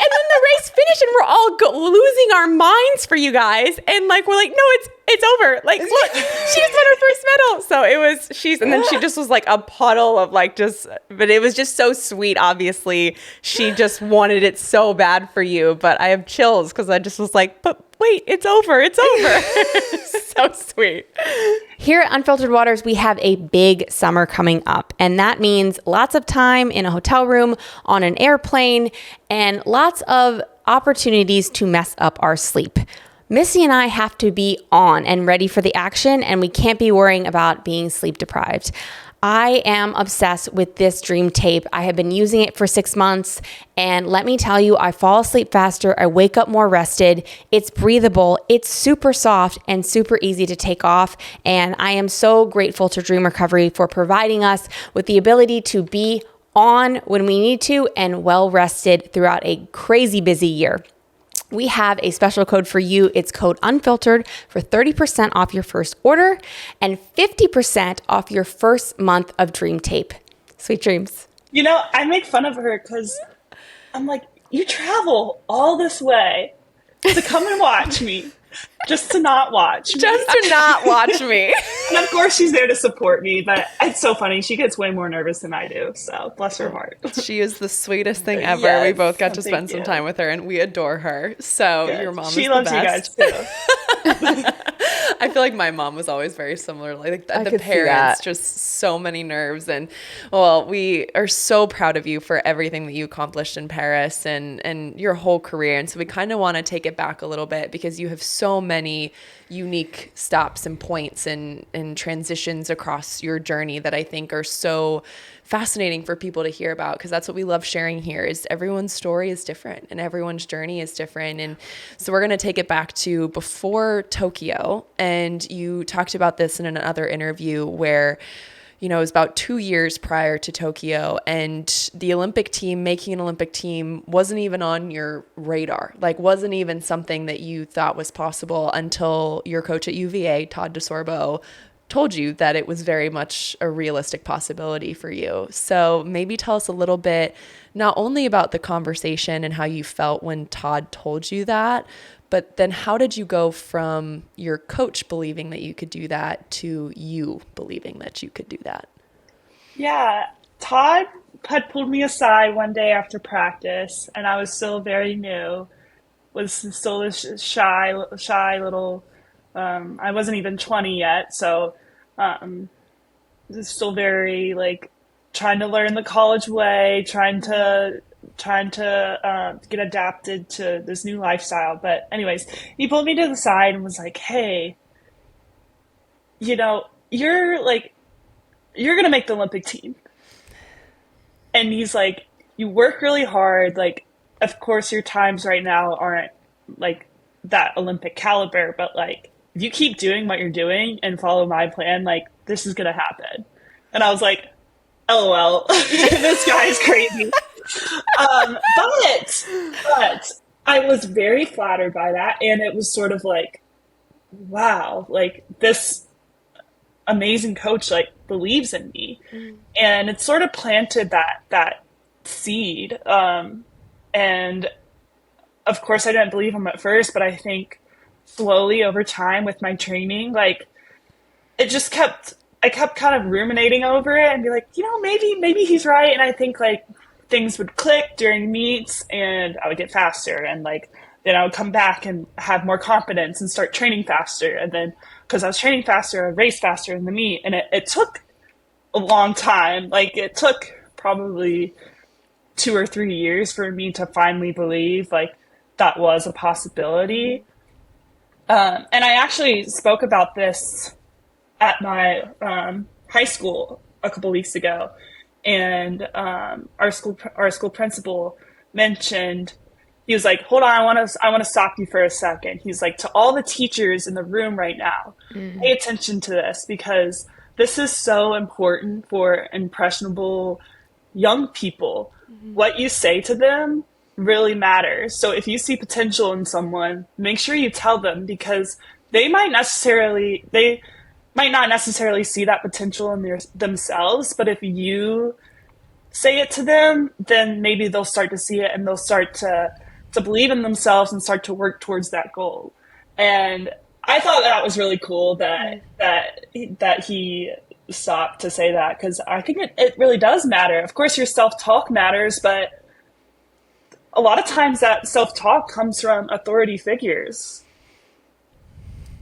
And then the race finished and we're all losing our minds for you guys. And like, we're like, no, it's over. Like, look, she just won her first medal. So and then she just was like a puddle of like but it was just so sweet. Obviously, she just wanted it so bad for you. But I have chills because I just was like, but wait, it's over. So sweet. Here at Unfiltered Waters, we have a big summer coming up, and that means lots of time in a hotel room, on an airplane, and lots of opportunities to mess up our sleep. Missy and I have to be on and ready for the action, and we can't be worrying about being sleep deprived. I am obsessed with this Dream tape. I have been using it for 6 months, and let me tell you, I fall asleep faster. I wake up more rested. It's breathable. It's super soft and super easy to take off. And I am so grateful to Dream Recovery for providing us with the ability to be on when we need to and well rested throughout a crazy busy year. We have a special code for you. It's code Unfiltered for 30% off your first order and 50% off your first month of Dream Tape. Sweet dreams. You know, I make fun of her because I'm like, you travel all this way to come and watch me. Just to not watch me. Just to not watch me. And of course she's there to support me, but it's so funny. She gets way more nervous than I do, so bless her heart. She is the sweetest thing ever. Yes, we both got to spend some time with her, and we adore her. So Good. Your mom is she the loves best. you guys too. I feel like my mom was always very similar. Like the parents, just so many nerves. And well, we are so proud of you for everything that you accomplished in Paris and your whole career. And so we kind of want to take it back a little bit because you have so many unique stops and points and transitions across your journey that I think are so fascinating for people to hear about, because that's what we love sharing here is everyone's story is different and everyone's journey is different. And so we're going to take it back to before Tokyo. And you talked about this in another interview where, you know, it was about 2 years prior to Tokyo, and the Olympic team, making an Olympic team wasn't even on your radar, like wasn't even something that you thought was possible until your coach at UVA, Todd DeSorbo, told you that it was very much a realistic possibility for you. So maybe tell us a little bit, not only about the conversation and how you felt when Todd told you that, but then how did you go from your coach believing that you could do that to you believing that you could do that? Yeah, Todd had pulled me aside one day after practice, and I was still very new, was still this shy little, I wasn't even 20 yet, so still very like trying to learn the college way, trying to get adapted to this new lifestyle. But anyways, he pulled me to the side and was like, hey, you know, you're gonna make the Olympic team. And he's like, you work really hard, like of course your times right now aren't like that Olympic caliber, but like if you keep doing what you're doing and follow my plan, like this is gonna happen. And I was like, LOL, this guy is crazy. But I was very flattered by that, and it was sort of like, wow, like this amazing coach like believes in me, and it sort of planted that seed. And of course, I didn't believe him at first, but I think slowly over time with my training, like I kept kind of ruminating over it and be like, you know, maybe he's right. And I think like things would click during meets and I would get faster, and like then I would come back and have more confidence and start training faster. And then because I was training faster, I raced faster in the meet. And it took a long time. Like it took probably 2 or 3 years for me to finally believe like that was a possibility. And I actually spoke about this at my high school a couple weeks ago, and our school principal mentioned, he was like, hold on, I want to stop you for a second. He's like, to all the teachers in the room right now, pay attention to this, because this is so important for impressionable young people. What you say to them really matters. So if you see potential in someone, make sure you tell them, because they might not necessarily see that potential in themselves, but if you say it to them, then maybe they'll start to see it and they'll start to believe in themselves and start to work towards that goal. And I thought that was really cool that he stopped to say that, because I think it really does matter. Of course, your self-talk matters, but a lot of times that self-talk comes from authority figures.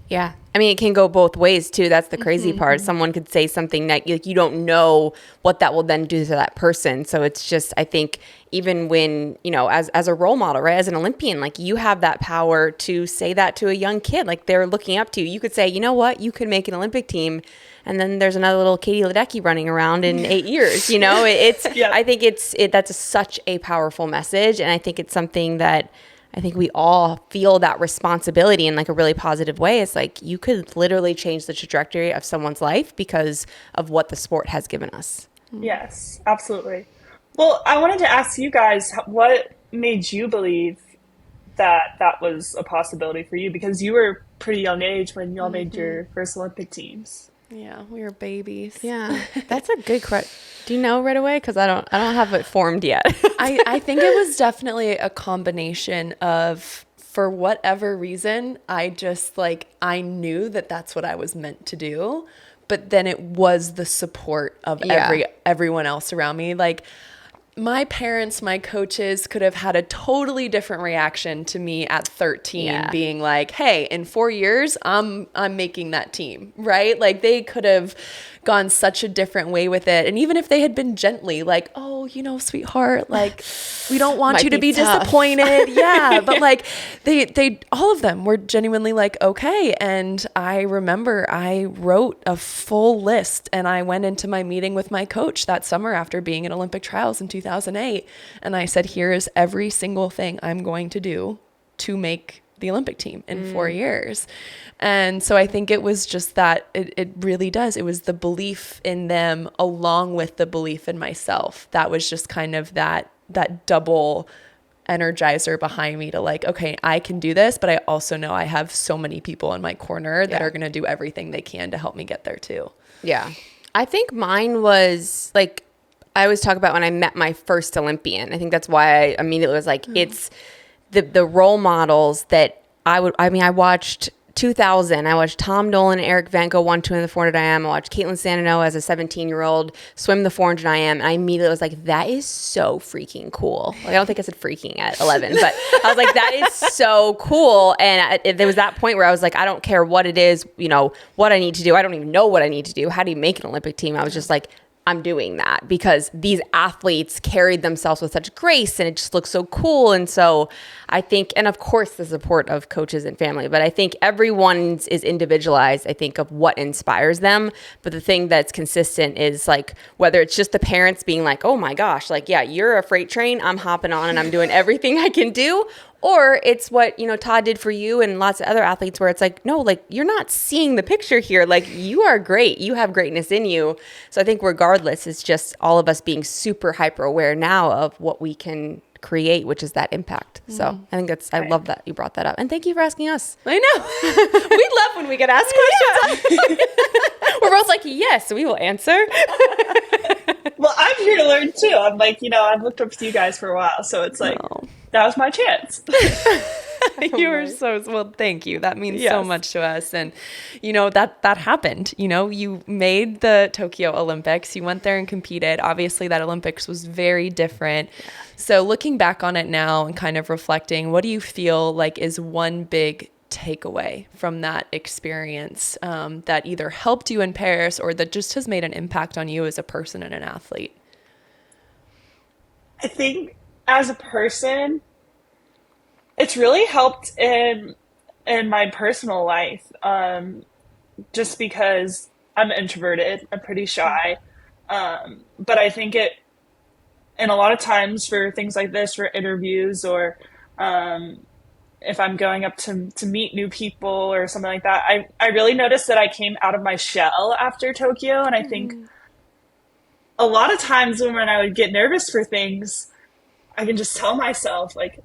Yeah. I mean, it can go both ways too. That's the crazy part. Someone could say something that you don't know what that will then do to that person. So it's just, I think even when, as a role model, right, as an Olympian, like you have that power to say that to a young kid, like they're looking up to you. You could say, you know what, you could make an Olympic team. And then there's another little Katie Ledecky running around in 8 years, it's, yeah. I think that's such a powerful message. And I think it's something that I think we all feel that responsibility in like a really positive way. It's like you could literally change the trajectory of someone's life because of what the sport has given us. Yes, absolutely. Well, I wanted to ask you guys, what made you believe that that was a possibility for you? Because you were pretty young age when y'all made your first Olympic teams. Yeah, we were babies. Yeah, that's a good question. Do you know right away? Because I don't have it formed yet. I think it was definitely a combination of, for whatever reason, I just I knew that that's what I was meant to do. But then it was the support of everyone else around me. Like my parents, my coaches could have had a totally different reaction to me at 13 being like, hey, in 4 years, I'm making that team, right? Like they could have gone such a different way with it. And even if they had been gently like, oh, sweetheart, like we don't want you to be disappointed. Yeah. But like they all of them were genuinely like, okay. And I remember I wrote a full list and I went into my meeting with my coach that summer after being in Olympic trials in 2008. And I said, here is every single thing I'm going to do to make the Olympic team in 4 years. And so I think it was just that it really does. It was the belief in them along with the belief in myself. That was just kind of that double energizer behind me to like, okay, I can do this, but I also know I have so many people in my corner that are going to do everything they can to help me get there too. Yeah. I think mine was like, I always talk about when I met my first Olympian. I think that's why I immediately was like, it's the role models that I watched 2000. I watched Tom Dolan and Eric Vanko 1-2 in the 400 IM. I watched Caitlin Sandino as a 17-year-old swim the 400 IM. And I immediately was like, that is so freaking cool. Like, I don't think I said freaking at 11, but I was like, that is so cool. And there was that point where I was like, I don't care what it is, what I need to do. I don't even know what I need to do. How do you make an Olympic team? I was just like, I'm doing that because these athletes carried themselves with such grace and it just looks so cool. And so I think, and of course the support of coaches and family, but I think everyone's is individualized, I think, of what inspires them. But the thing that's consistent is like, whether it's just the parents being like, oh my gosh, like, yeah, you're a freight train, I'm hopping on and I'm doing everything I can do. Or it's what, Todd did for you and lots of other athletes where it's like, no, like you're not seeing the picture here. Like you are great. You have greatness in you. So I think regardless, it's just all of us being super hyper aware now of what we can create, which is that impact. So I think I love that you brought that up. And thank you for asking us. I know. We love when we get asked questions. We're both like, yes, we will answer. Well, I'm here to learn too. I'm like, I've looked up to you guys for a while. So it's like, that was my chance. You were well, thank you. That means so much to us. And, that happened. You made the Tokyo Olympics. You went there and competed. Obviously, that Olympics was very different. Yeah. So looking back on it now and kind of reflecting, what do you feel like is one big takeaway from that experience that either helped you in Paris or that just has made an impact on you as a person and an athlete? I think as a person, it's really helped in my personal life, just because I'm introverted, I'm pretty shy, but I think and a lot of times for things like this, for interviews or if I'm going up to meet new people or something like that, I really noticed that I came out of my shell after Tokyo. And I think a lot of times when I would get nervous for things, I can just tell myself, like,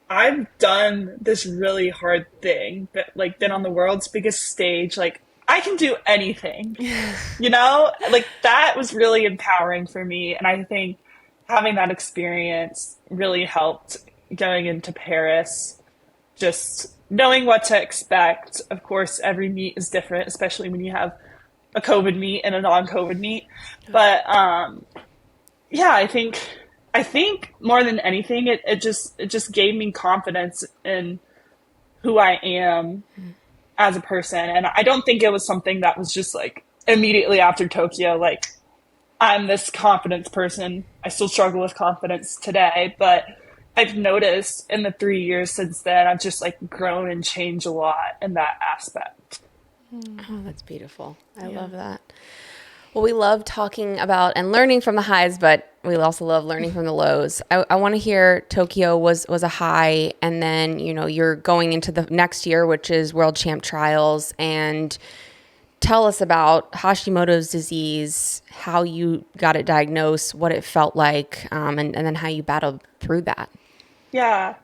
I've done this really hard thing, but like been on the world's biggest stage, like I can do anything, like that was really empowering for me. And I think having that experience really helped going into Paris, just knowing what to expect. Of course, every meet is different, especially when you have a COVID meet and a non-COVID meet. But I think more than anything, it just gave me confidence in who I am as a person. And I don't think it was something that was just like immediately after Tokyo, like I'm this confidence person. I still struggle with confidence today, but I've noticed in the 3 years since then, I've just like grown and changed a lot in that aspect. Oh, that's beautiful. I love that. Well, we love talking about and learning from the highs, but we also love learning from the lows. I want to hear Tokyo was a high, and then, you know, you're going into the next year, which is World Champ Trials, and tell us about Hashimoto's disease, how you got it diagnosed, what it felt like, and then how you battled through that. Yeah.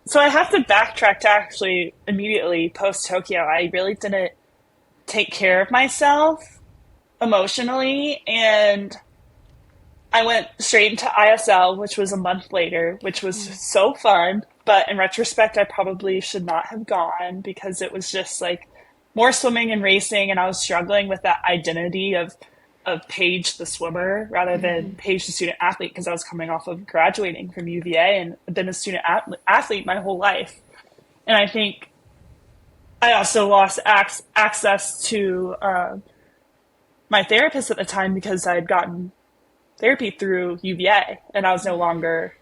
So I have to backtrack to actually immediately post Tokyo. I really didn't take care of myself emotionally, and I went straight into ISL, which was a month later, which was so fun. But in retrospect, I probably should not have gone because it was just like more swimming and racing, and I was struggling with that identity of Paige the swimmer rather than Paige the student athlete, because I was coming off of graduating from UVA and been a student athlete my whole life. And I think I also lost access to my therapist at the time because I had gotten therapy through UVA and I was no longer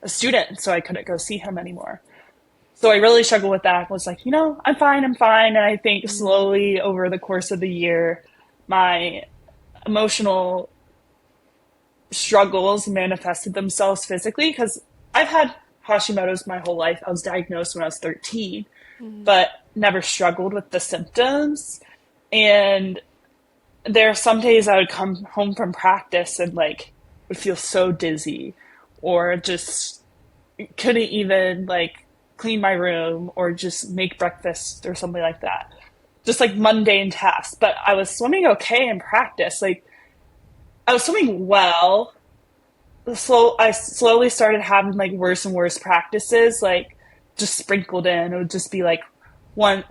a student, so I couldn't go see him anymore. So I really struggled with that. I was like, you know, I'm fine. And I think slowly over the course of the year, my emotional struggles manifested themselves physically, because I've had Hashimoto's my whole life. I was diagnosed when I was 13, but never struggled with the symptoms. And there are some days I would come home from practice and like would feel so dizzy, or just couldn't even like clean my room or just make breakfast or something like that. Just like mundane tasks. But I was swimming okay in practice. Like I was swimming well. I slowly started having like worse and worse practices, like just sprinkled in. It would just be like one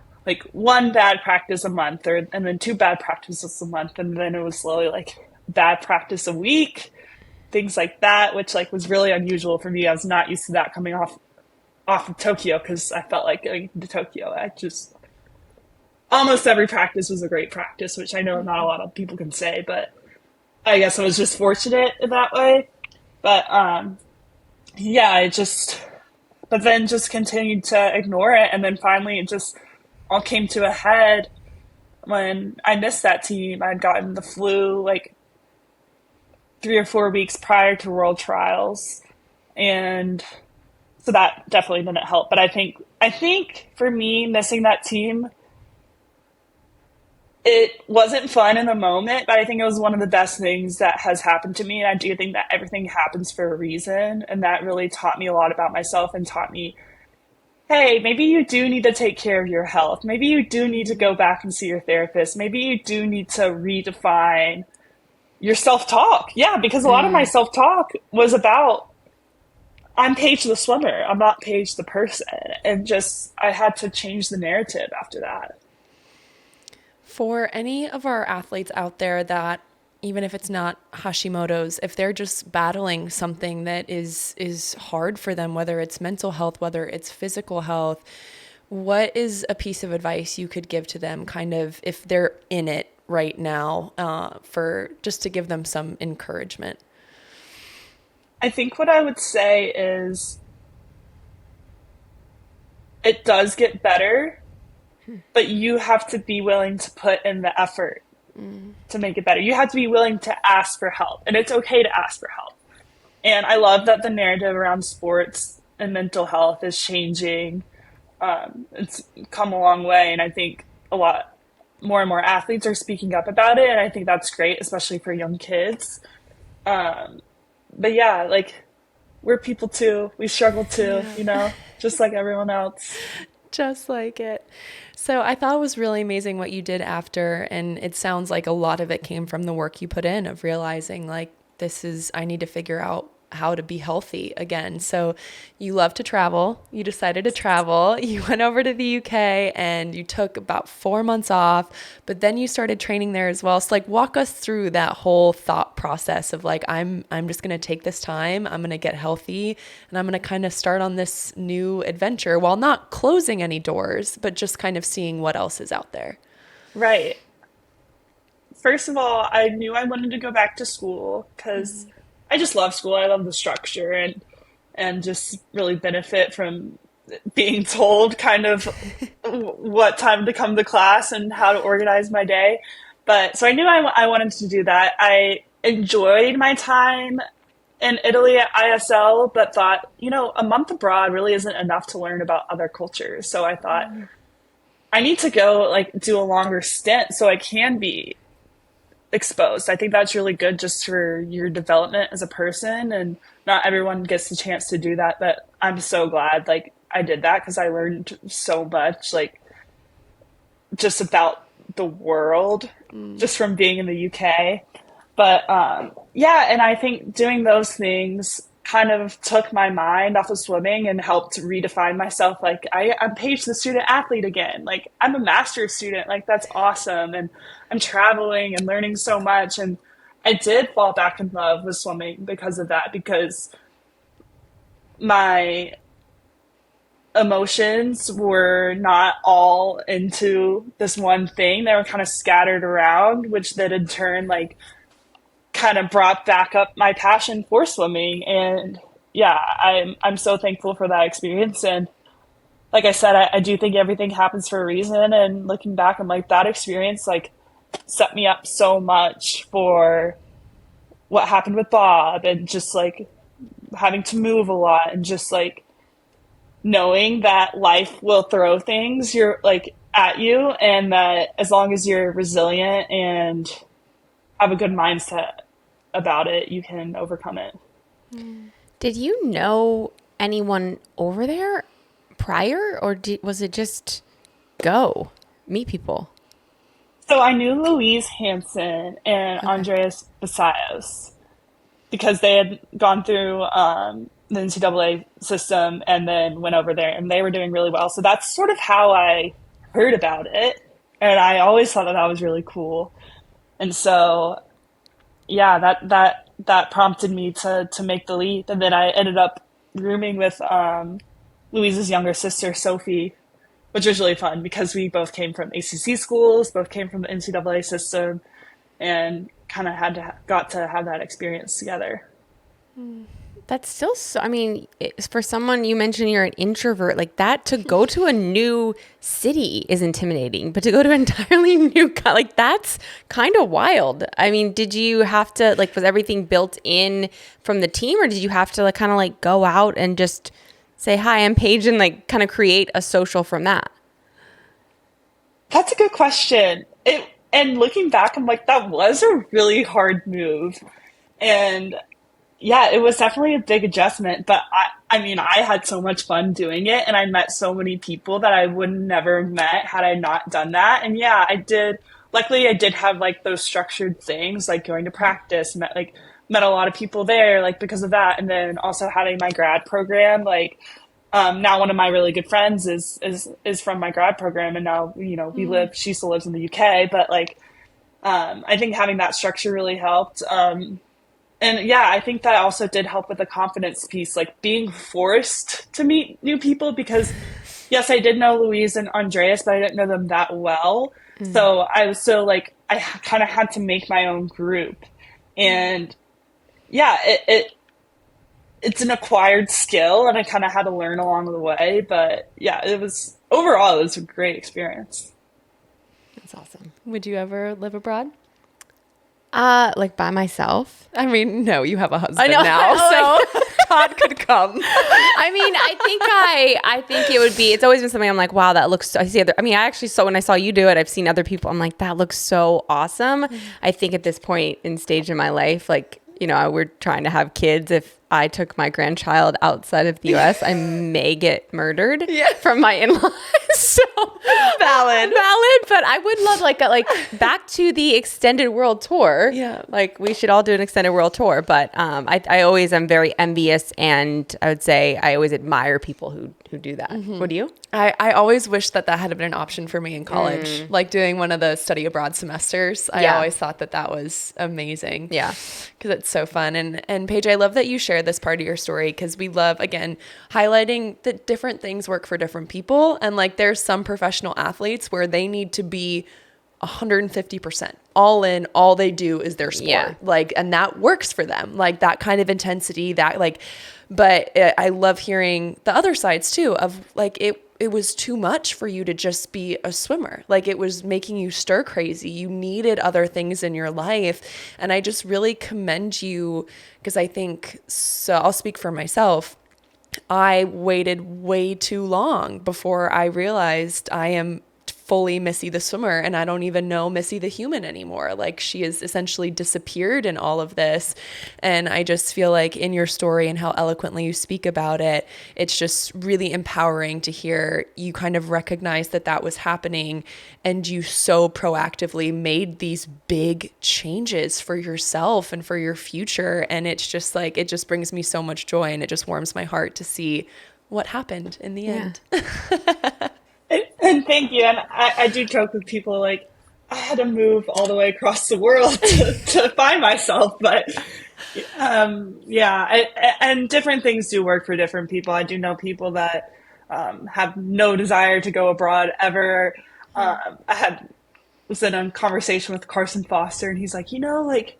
bad practice a month, and then 2 bad practices a month, and then it was slowly like bad practice a week, things like that, which like was really unusual for me. I was not used to that coming off of Tokyo, because I felt like going to Tokyo, I just almost every practice was a great practice, which I know not a lot of people can say, but I guess I was just fortunate in that way. But yeah, but then just continued to ignore it, and then finally it just all came to a head when I missed that team. I'd gotten the flu like 3 or 4 weeks prior to World Trials, and so that definitely didn't help. But I think for me, missing that team, it wasn't fun in the moment, but I think it was one of the best things that has happened to me. And I do think that everything happens for a reason, and that really taught me a lot about myself and taught me, hey, maybe you do need to take care of your health. Maybe you do need to go back and see your therapist. Maybe you do need to redefine your self-talk. Yeah, because a lot of my self-talk was about, I'm Paige the swimmer. I'm not Paige the person. And just, I had to change the narrative after that. For any of our athletes out there that, even if it's not Hashimoto's, if they're just battling something that is hard for them, whether it's mental health, whether it's physical health, what is a piece of advice you could give to them, kind of if they're in it right now, for just to give them some encouragement? I think what I would say is it does get better, but you have to be willing to put in the effort to make it better. You have to be willing to ask for help, and it's okay to ask for help. And I love that the narrative around sports and mental health is changing. It's come a long way, and I think a lot more and more athletes are speaking up about it, and I think that's great, especially for young kids. But yeah, like, we're people too. We struggle too, you know, just like everyone else. Just like it. So I thought it was really amazing what you did after, and it sounds like a lot of it came from the work you put in of realizing like, I need to figure out how to be healthy again. So you love to travel. You decided to travel. You went over to the UK and you took about 4 months off, but then you started training there as well. So like walk us through that whole thought process of like, I'm just going to take this time. I'm going to get healthy and I'm going to kind of start on this new adventure while not closing any doors, but just kind of seeing what else is out there. Right. First of all, I knew I wanted to go back to school because I just love school. I love the structure and just really benefit from being told kind of what time to come to class and how to organize my day. But so I knew I wanted to do that. I enjoyed my time in Italy at ISL, but thought, a month abroad really isn't enough to learn about other cultures. So I thought I need to go like do a longer stint so I can be exposed. I think that's really good just for your development as a person, and not everyone gets the chance to do that, but I'm so glad like I did that because I learned so much like just about the world just from being in the UK. But and I think doing those things kind of took my mind off of swimming and helped redefine myself. Like I'm Paige the student athlete again. Like I'm a master's student. Like that's awesome. And I'm traveling and learning so much. And I did fall back in love with swimming because of that, because my emotions were not all into this one thing. They were kind of scattered around, which then in turn like kind of brought back up my passion for swimming. And yeah, I'm so thankful for that experience. And like I said, I do think everything happens for a reason. And looking back, I'm like, that experience like set me up so much for what happened with Bob, and just like having to move a lot, and just like knowing that life will throw things you're like at you, and that as long as you're resilient and have a good mindset about it, you can overcome it. Did you know anyone over there prior, or was it just go meet people? So I knew Louise Hansen and Andreas Basaios because they had gone through the NCAA system and then went over there, and they were doing really well. So that's sort of how I heard about it, and I always thought that was really cool. And so yeah, that prompted me to make the leap. And then I ended up rooming with Louise's younger sister, Sophie, which was really fun because we both came from ACC schools, both came from the NCAA system, and kind of got to have that experience together. That's still so, I mean, for someone, you mentioned you're an introvert, like that, to go to a new city is intimidating, but to go to an entirely new, like that's kind of wild. I mean, did you have to, like, was everything built in from the team, or did you have to like kind of like go out and just say, hi, I'm Paige, and like kind of create a social from that? That's a good question. And looking back, I'm like, that was a really hard move. And yeah, it was definitely a big adjustment, but I mean, I had so much fun doing it, and I met so many people that I would never have met had I not done that. And yeah, I did. Luckily, I did have like those structured things, like going to practice, met a lot of people there, like because of that. And then also having my grad program, like now one of my really good friends is from my grad program, and now, she still lives in the UK, but like, I think having that structure really helped. And yeah, I think that also did help with the confidence piece, like being forced to meet new people, because yes, I did know Louise and Andreas, but I didn't know them that well. So I was I kind of had to make my own group. And yeah, it's an acquired skill, and I kind of had to learn along the way. But yeah, overall, it was a great experience. That's awesome. Would you ever live abroad? Like by myself? I mean, no, you have a husband now, so God could come. I mean, I think it would be, it's always been something I'm like, wow, that looks, I actually saw, when I saw you do it, I've seen other people, I'm like, that looks so awesome. I think at this point in stage in my life, like, we're trying to have kids I took my grandchild outside of the US, I may get murdered from my in-laws. So valid. But I would love like back to the extended world tour. Yeah. Like we should all do an extended world tour. But I always am very envious, and I would say I always admire people who do that. What do you? I always wish that had been an option for me in college, like doing one of the study abroad semesters. I always thought that was amazing. Yeah. Because it's so fun. And Paige, I love that you share this part of your story, because we love, again, highlighting that different things work for different people. And like there's some professional athletes where they need to be 150% all in, all they do is their sport. Like, and that works for them, like that kind of intensity, that like, but I love hearing the other sides too of like, it was too much for you to just be a swimmer. Like it was making you stir crazy. You needed other things in your life. And I just really commend you, because I think, so I'll speak for myself, I waited way too long before I realized I am fully Missy the swimmer, and I don't even know Missy the human anymore. Like she has essentially disappeared in all of this. And I just feel like in your story and how eloquently you speak about it, it's just really empowering to hear you kind of recognize that was happening, and you so proactively made these big changes for yourself and for your future. And it's just like, it just brings me so much joy, and it just warms my heart to see what happened in the end. And thank you. And I do joke with people, like, I had to move all the way across the world to find myself. But and different things do work for different people. I do know people that have no desire to go abroad ever. Was in a conversation with Carson Foster, and he's like, like,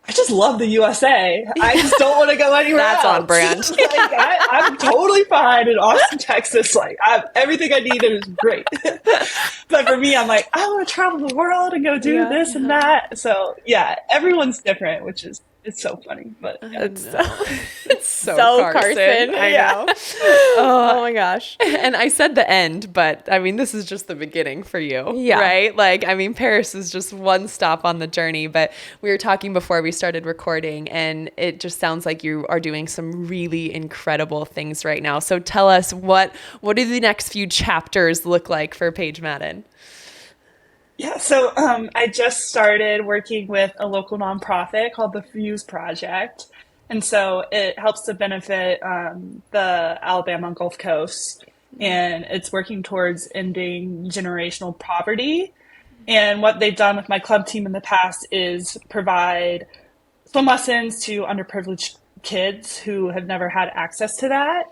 I just love the USA. I just don't want to go anywhere That's else. on brand. Like, I'm totally fine in Austin, Texas. Like, I have everything I need, and it's great. But for me, I'm like, I want to travel the world and go do this and that. So yeah, everyone's different, which is, it's so funny. But It's so Carson. I know. Oh my gosh. And I said the end, but I mean, this is just the beginning for you, right? Like, I mean, Paris is just one stop on the journey, but we were talking before we started recording, and it just sounds like you are doing some really incredible things right now. So tell us, what do the next few chapters look like for Paige Madden? Yeah, so I just started working with a local nonprofit called the Fuse Project. And so it helps to benefit the Alabama Gulf Coast. And it's working towards ending generational poverty. And what they've done with my club team in the past is provide swim lessons to underprivileged kids who have never had access to that.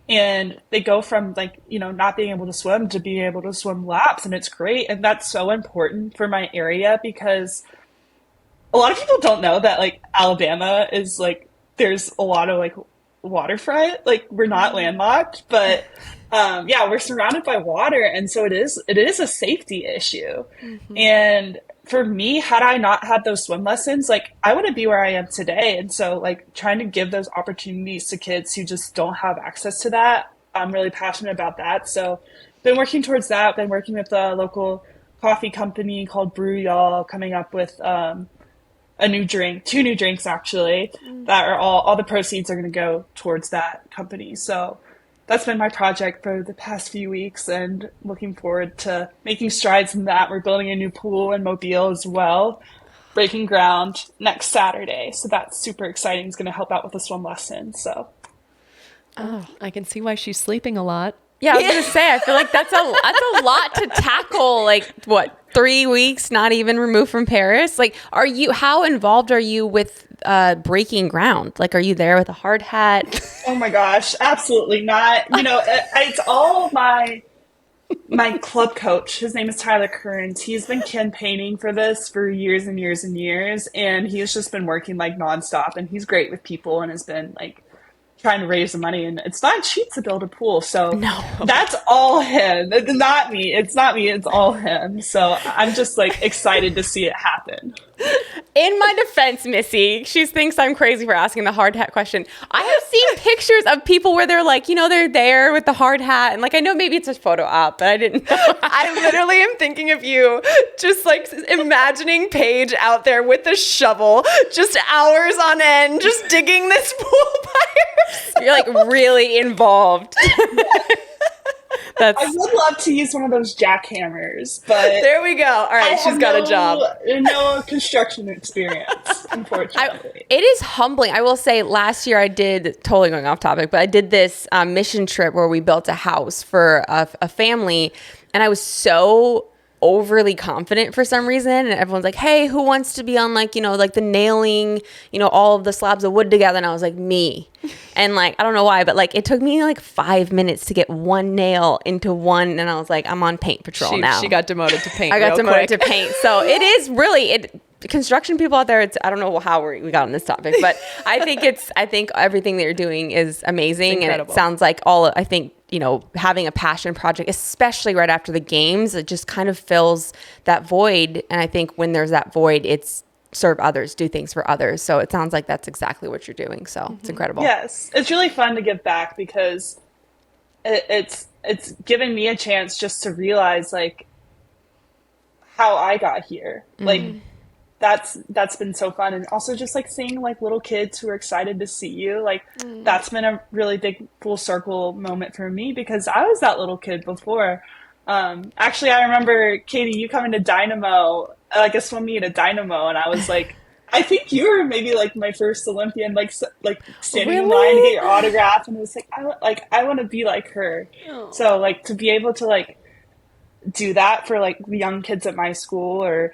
And they go from like, not being able to swim to being able to swim laps. And it's great. And that's so important for my area, because a lot of people don't know that like Alabama is like, there's a lot of like waterfront, like we're not landlocked, but we're surrounded by water. And so it is a safety issue. Mm-hmm. And for me, had I not had those swim lessons, like I wouldn't be where I am today. And so like trying to give those opportunities to kids who just don't have access to that, I'm really passionate about that. So been working towards that, been working with a local coffee company called Brew Y'all, coming up with two new drinks actually, that are all the proceeds are going to go towards that company. So that's been my project for the past few weeks, and looking forward to making strides in that. We're building a new pool in Mobile as well, breaking ground next Saturday. So that's super exciting. It's going to help out with the swim lesson. So, I can see why she's sleeping a lot. Yeah, I was going to say, I feel like that's a lot to tackle. Like, what, 3 weeks, not even removed from Paris? Like, how involved are you with breaking ground? Like, are you there with a hard hat? Oh my gosh, absolutely not. It's all my club coach. His name is Tyler Kearns. He's been campaigning for this for years and years and years. And he's just been working like nonstop, and he's great with people and has been like trying to raise the money, and it's not cheap to build a pool. So No. that's all him. It's not me. It's not me. It's all him. So I'm just like excited to see it happen. In my defense, Missy, she thinks I'm crazy for asking the hard hat question. I have seen pictures of people where they're like, they're there with the hard hat. And like, I know maybe it's a photo op, but I didn't know. I literally am thinking of you just like imagining Paige out there with the shovel, just hours on end, just digging this pool by herself. You're like really involved. I would love to use one of those jackhammers, but there we go. All right, she's got a job. No construction experience, unfortunately. It is humbling. I will say last year I did, totally going off topic, but I did this mission trip where we built a house for a family, and I was so overly confident for some reason, and everyone's like, hey, who wants to be on like the nailing all of the slabs of wood together, and I was like, me. And like, I don't know why, but like it took me like 5 minutes to get one nail into one, and I was like, I'm on paint patrol now. She got demoted to paint. I got demoted to paint. So it is really construction people out there. I don't know how we got on this topic, but I think everything that you're doing is amazing, and it sounds like having a passion project, especially right after the games, it just kind of fills that void. And I think when there's that void, it's serve others, do things for others. So it sounds like that's exactly what you're doing. So It's incredible. Yes, it's really fun to give back because it's giving me a chance just to realize like how I got here. Like that's been so fun. And also just like seeing like little kids who are excited to see you, like that's been a really big full circle moment for me because I was that little kid before. Actually, I remember, Katie, you coming to Dynamo, like a swim meet at Dynamo, and I was like, I think you were maybe like my first Olympian, like standing in line to get your autograph, and it was like I want to be like her. Oh. So like to be able to like do that for like the young kids at my school or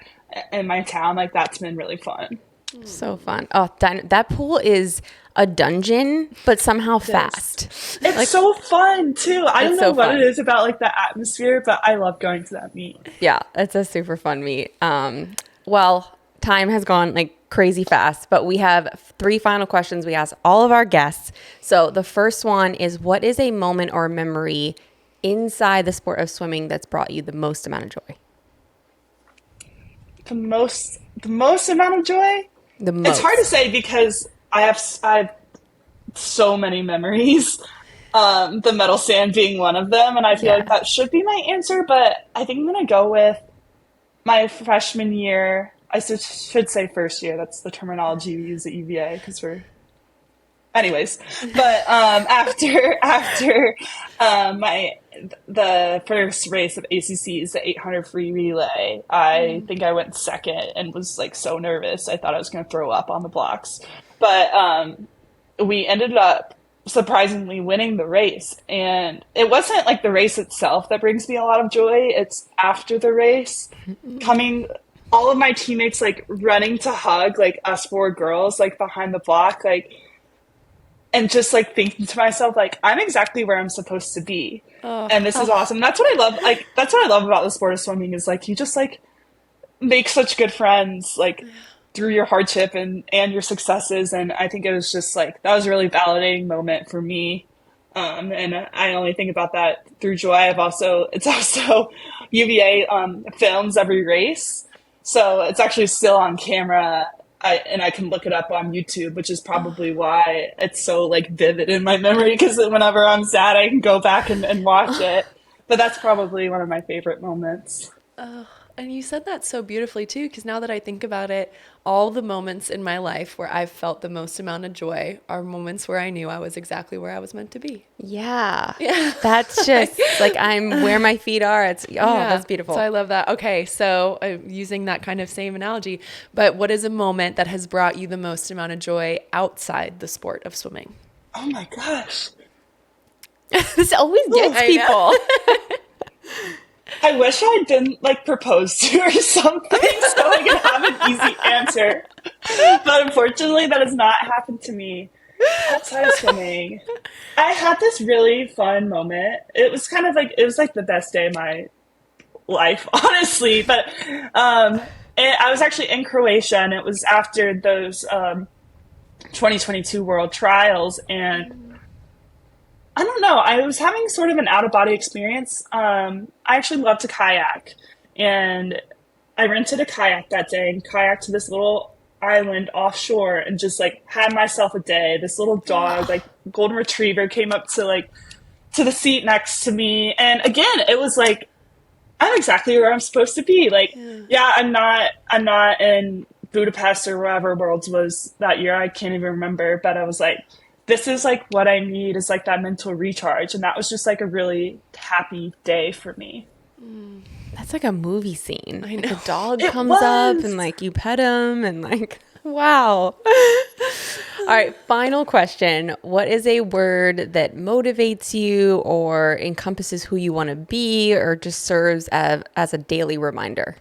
in my town, like that's been really fun. So fun. Oh, that pool is a dungeon, but somehow fast. It's like, so fun too. I don't know what it is about like the atmosphere, but I love going to that meet. Yeah, it's a super fun meet. Well, time has gone like crazy fast, but we have 3 final questions we ask all of our guests. So the first one is, what is a moment or memory inside the sport of swimming that's brought you the most amount of joy? The most amount of joy? The most. It's hard to say because I have so many memories. The medal stand being one of them, and I feel like that should be my answer, but I think I'm going to go with my freshman year. I should say first year. That's the terminology we use at UVA because we're... Anyways, but after the first race of ACC's, the 800 free relay, I think I went second and was like so nervous. I thought I was going to throw up on the blocks. But we ended up surprisingly winning the race. And it wasn't like the race itself that brings me a lot of joy. It's after the race, all of my teammates like running to hug like us 4 girls like behind the block, like, and just like thinking to myself, like, I'm exactly where I'm supposed to be. And this is awesome. That's what I love. Like, that's what I love about the sport of swimming is like, you just like make such good friends, like through your hardship and your successes. And I think it was just like, that was a really validating moment for me. And I only think about that through joy. It's also UVA films every race. So it's actually still on camera. I can look it up on YouTube, which is probably why it's so like vivid in my memory, because whenever I'm sad, I can go back and watch it. But that's probably one of my favorite moments. And you said that so beautifully too, because now that I think about it, all the moments in my life where I've felt the most amount of joy are moments where I knew I was exactly where I was meant to be. Yeah. That's just like I'm where my feet are. That's beautiful. So I love that. Okay, so using that kind of same analogy, but what is a moment that has brought you the most amount of joy outside the sport of swimming? Oh my gosh. This always gets people. I wish I didn't like propose to or something so I could have an easy answer. But unfortunately, that has not happened to me outside of swimming. I had this really fun moment. It was kind of like, it was like the best day of my life, honestly. But I was actually in Croatia, and it was after those 2022 World Trials, and I don't know. I was having sort of an out of body experience. I actually love to kayak, and I rented a kayak that day and kayaked to this little island offshore and just like had myself a day. This little dog, like golden retriever, came up to like to the seat next to me, and again, it was like I'm exactly where I'm supposed to be. Like, yeah, I'm not in Budapest or wherever Worlds was that year. I can't even remember, but I was like, this is like what I need is like that mental recharge. And that was just like a really happy day for me. That's like a movie scene. I know. Like a dog It comes was. up and like you pet him and like, wow. All right. Final question. What is a word that motivates you or encompasses who you want to be or just serves as a daily reminder?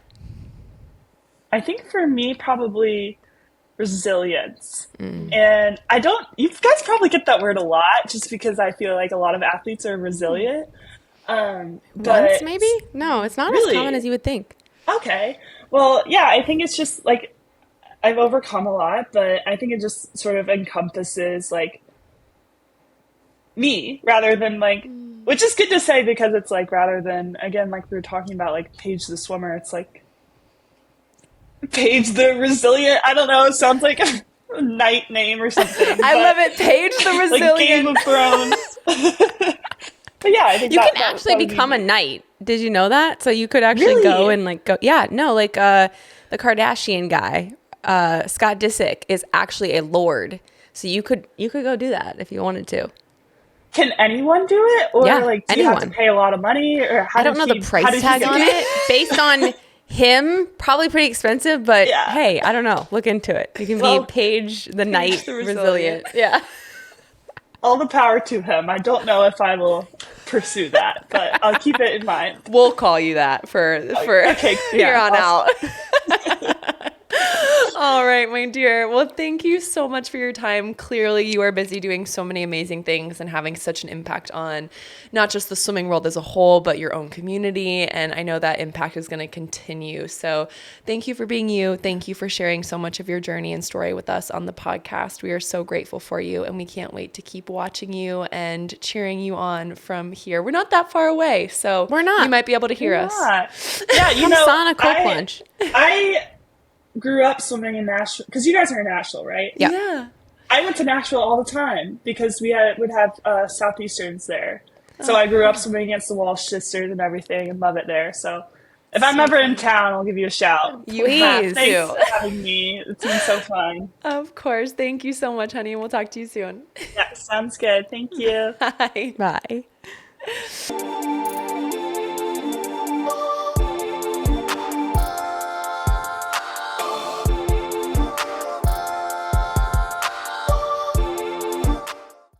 I think for me, probably resilience. And you guys probably get that word a lot just because I feel like a lot of athletes are resilient. Once But maybe? No, it's not Really? as common as you would think. okay. Well, yeah, I think it's just like I've overcome a lot, but I think it just sort of encompasses like me rather than like, which is good to say because it's like rather than, again, like we were talking about like Paige the swimmer, it's like Paige the resilient. I don't know. It sounds like a night name or something. I love it. Paige the Like Game resilient. of Thrones. But yeah, I think You that, can actually would be become a me. knight. Did you know that? So you could actually go Really? and like go. Yeah, no, like the Kardashian guy, Scott Disick is actually a lord. So you could go do that if you wanted to. Can anyone do it, or Yeah, like do you have to anyone. pay a lot of money, or how I don't did know the how price did tag get on it. Based on him, probably pretty expensive, but Yeah. hey, I don't know. Look into it. You can Well, be Paige the Knight the resilient. resilient. Yeah. All the power to him. I don't know if I will pursue that, but I'll keep it in mind. We'll call you that for Okay, here yeah, on out. awesome. All right, my dear. Well, thank you so much for your time. Clearly, you are busy doing so many amazing things and having such an impact on not just the swimming world as a whole, but your own community. And I know that impact is going to continue. So thank you for being you. Thank you for sharing so much of your journey and story with us on the podcast. We are so grateful for you, and we can't wait to keep watching you and cheering you on from here. We're not that far away, so We're not. you might be able to hear us. Yeah, you Come know, sign a cold plunge. I grew up swimming in Nashville because you guys are in Nashville, right? Yeah. Yeah. I went to Nashville all the time because would have Southeasterns there. So I grew up swimming against the Walsh sisters and everything, and love it there. So if I'm ever in town, I'll give you a shout. You Please have Thanks to. for having me. It's been so fun. Of course. Thank you so much, honey. And we'll talk to you soon. Yeah, sounds good. Thank you. Bye. Bye.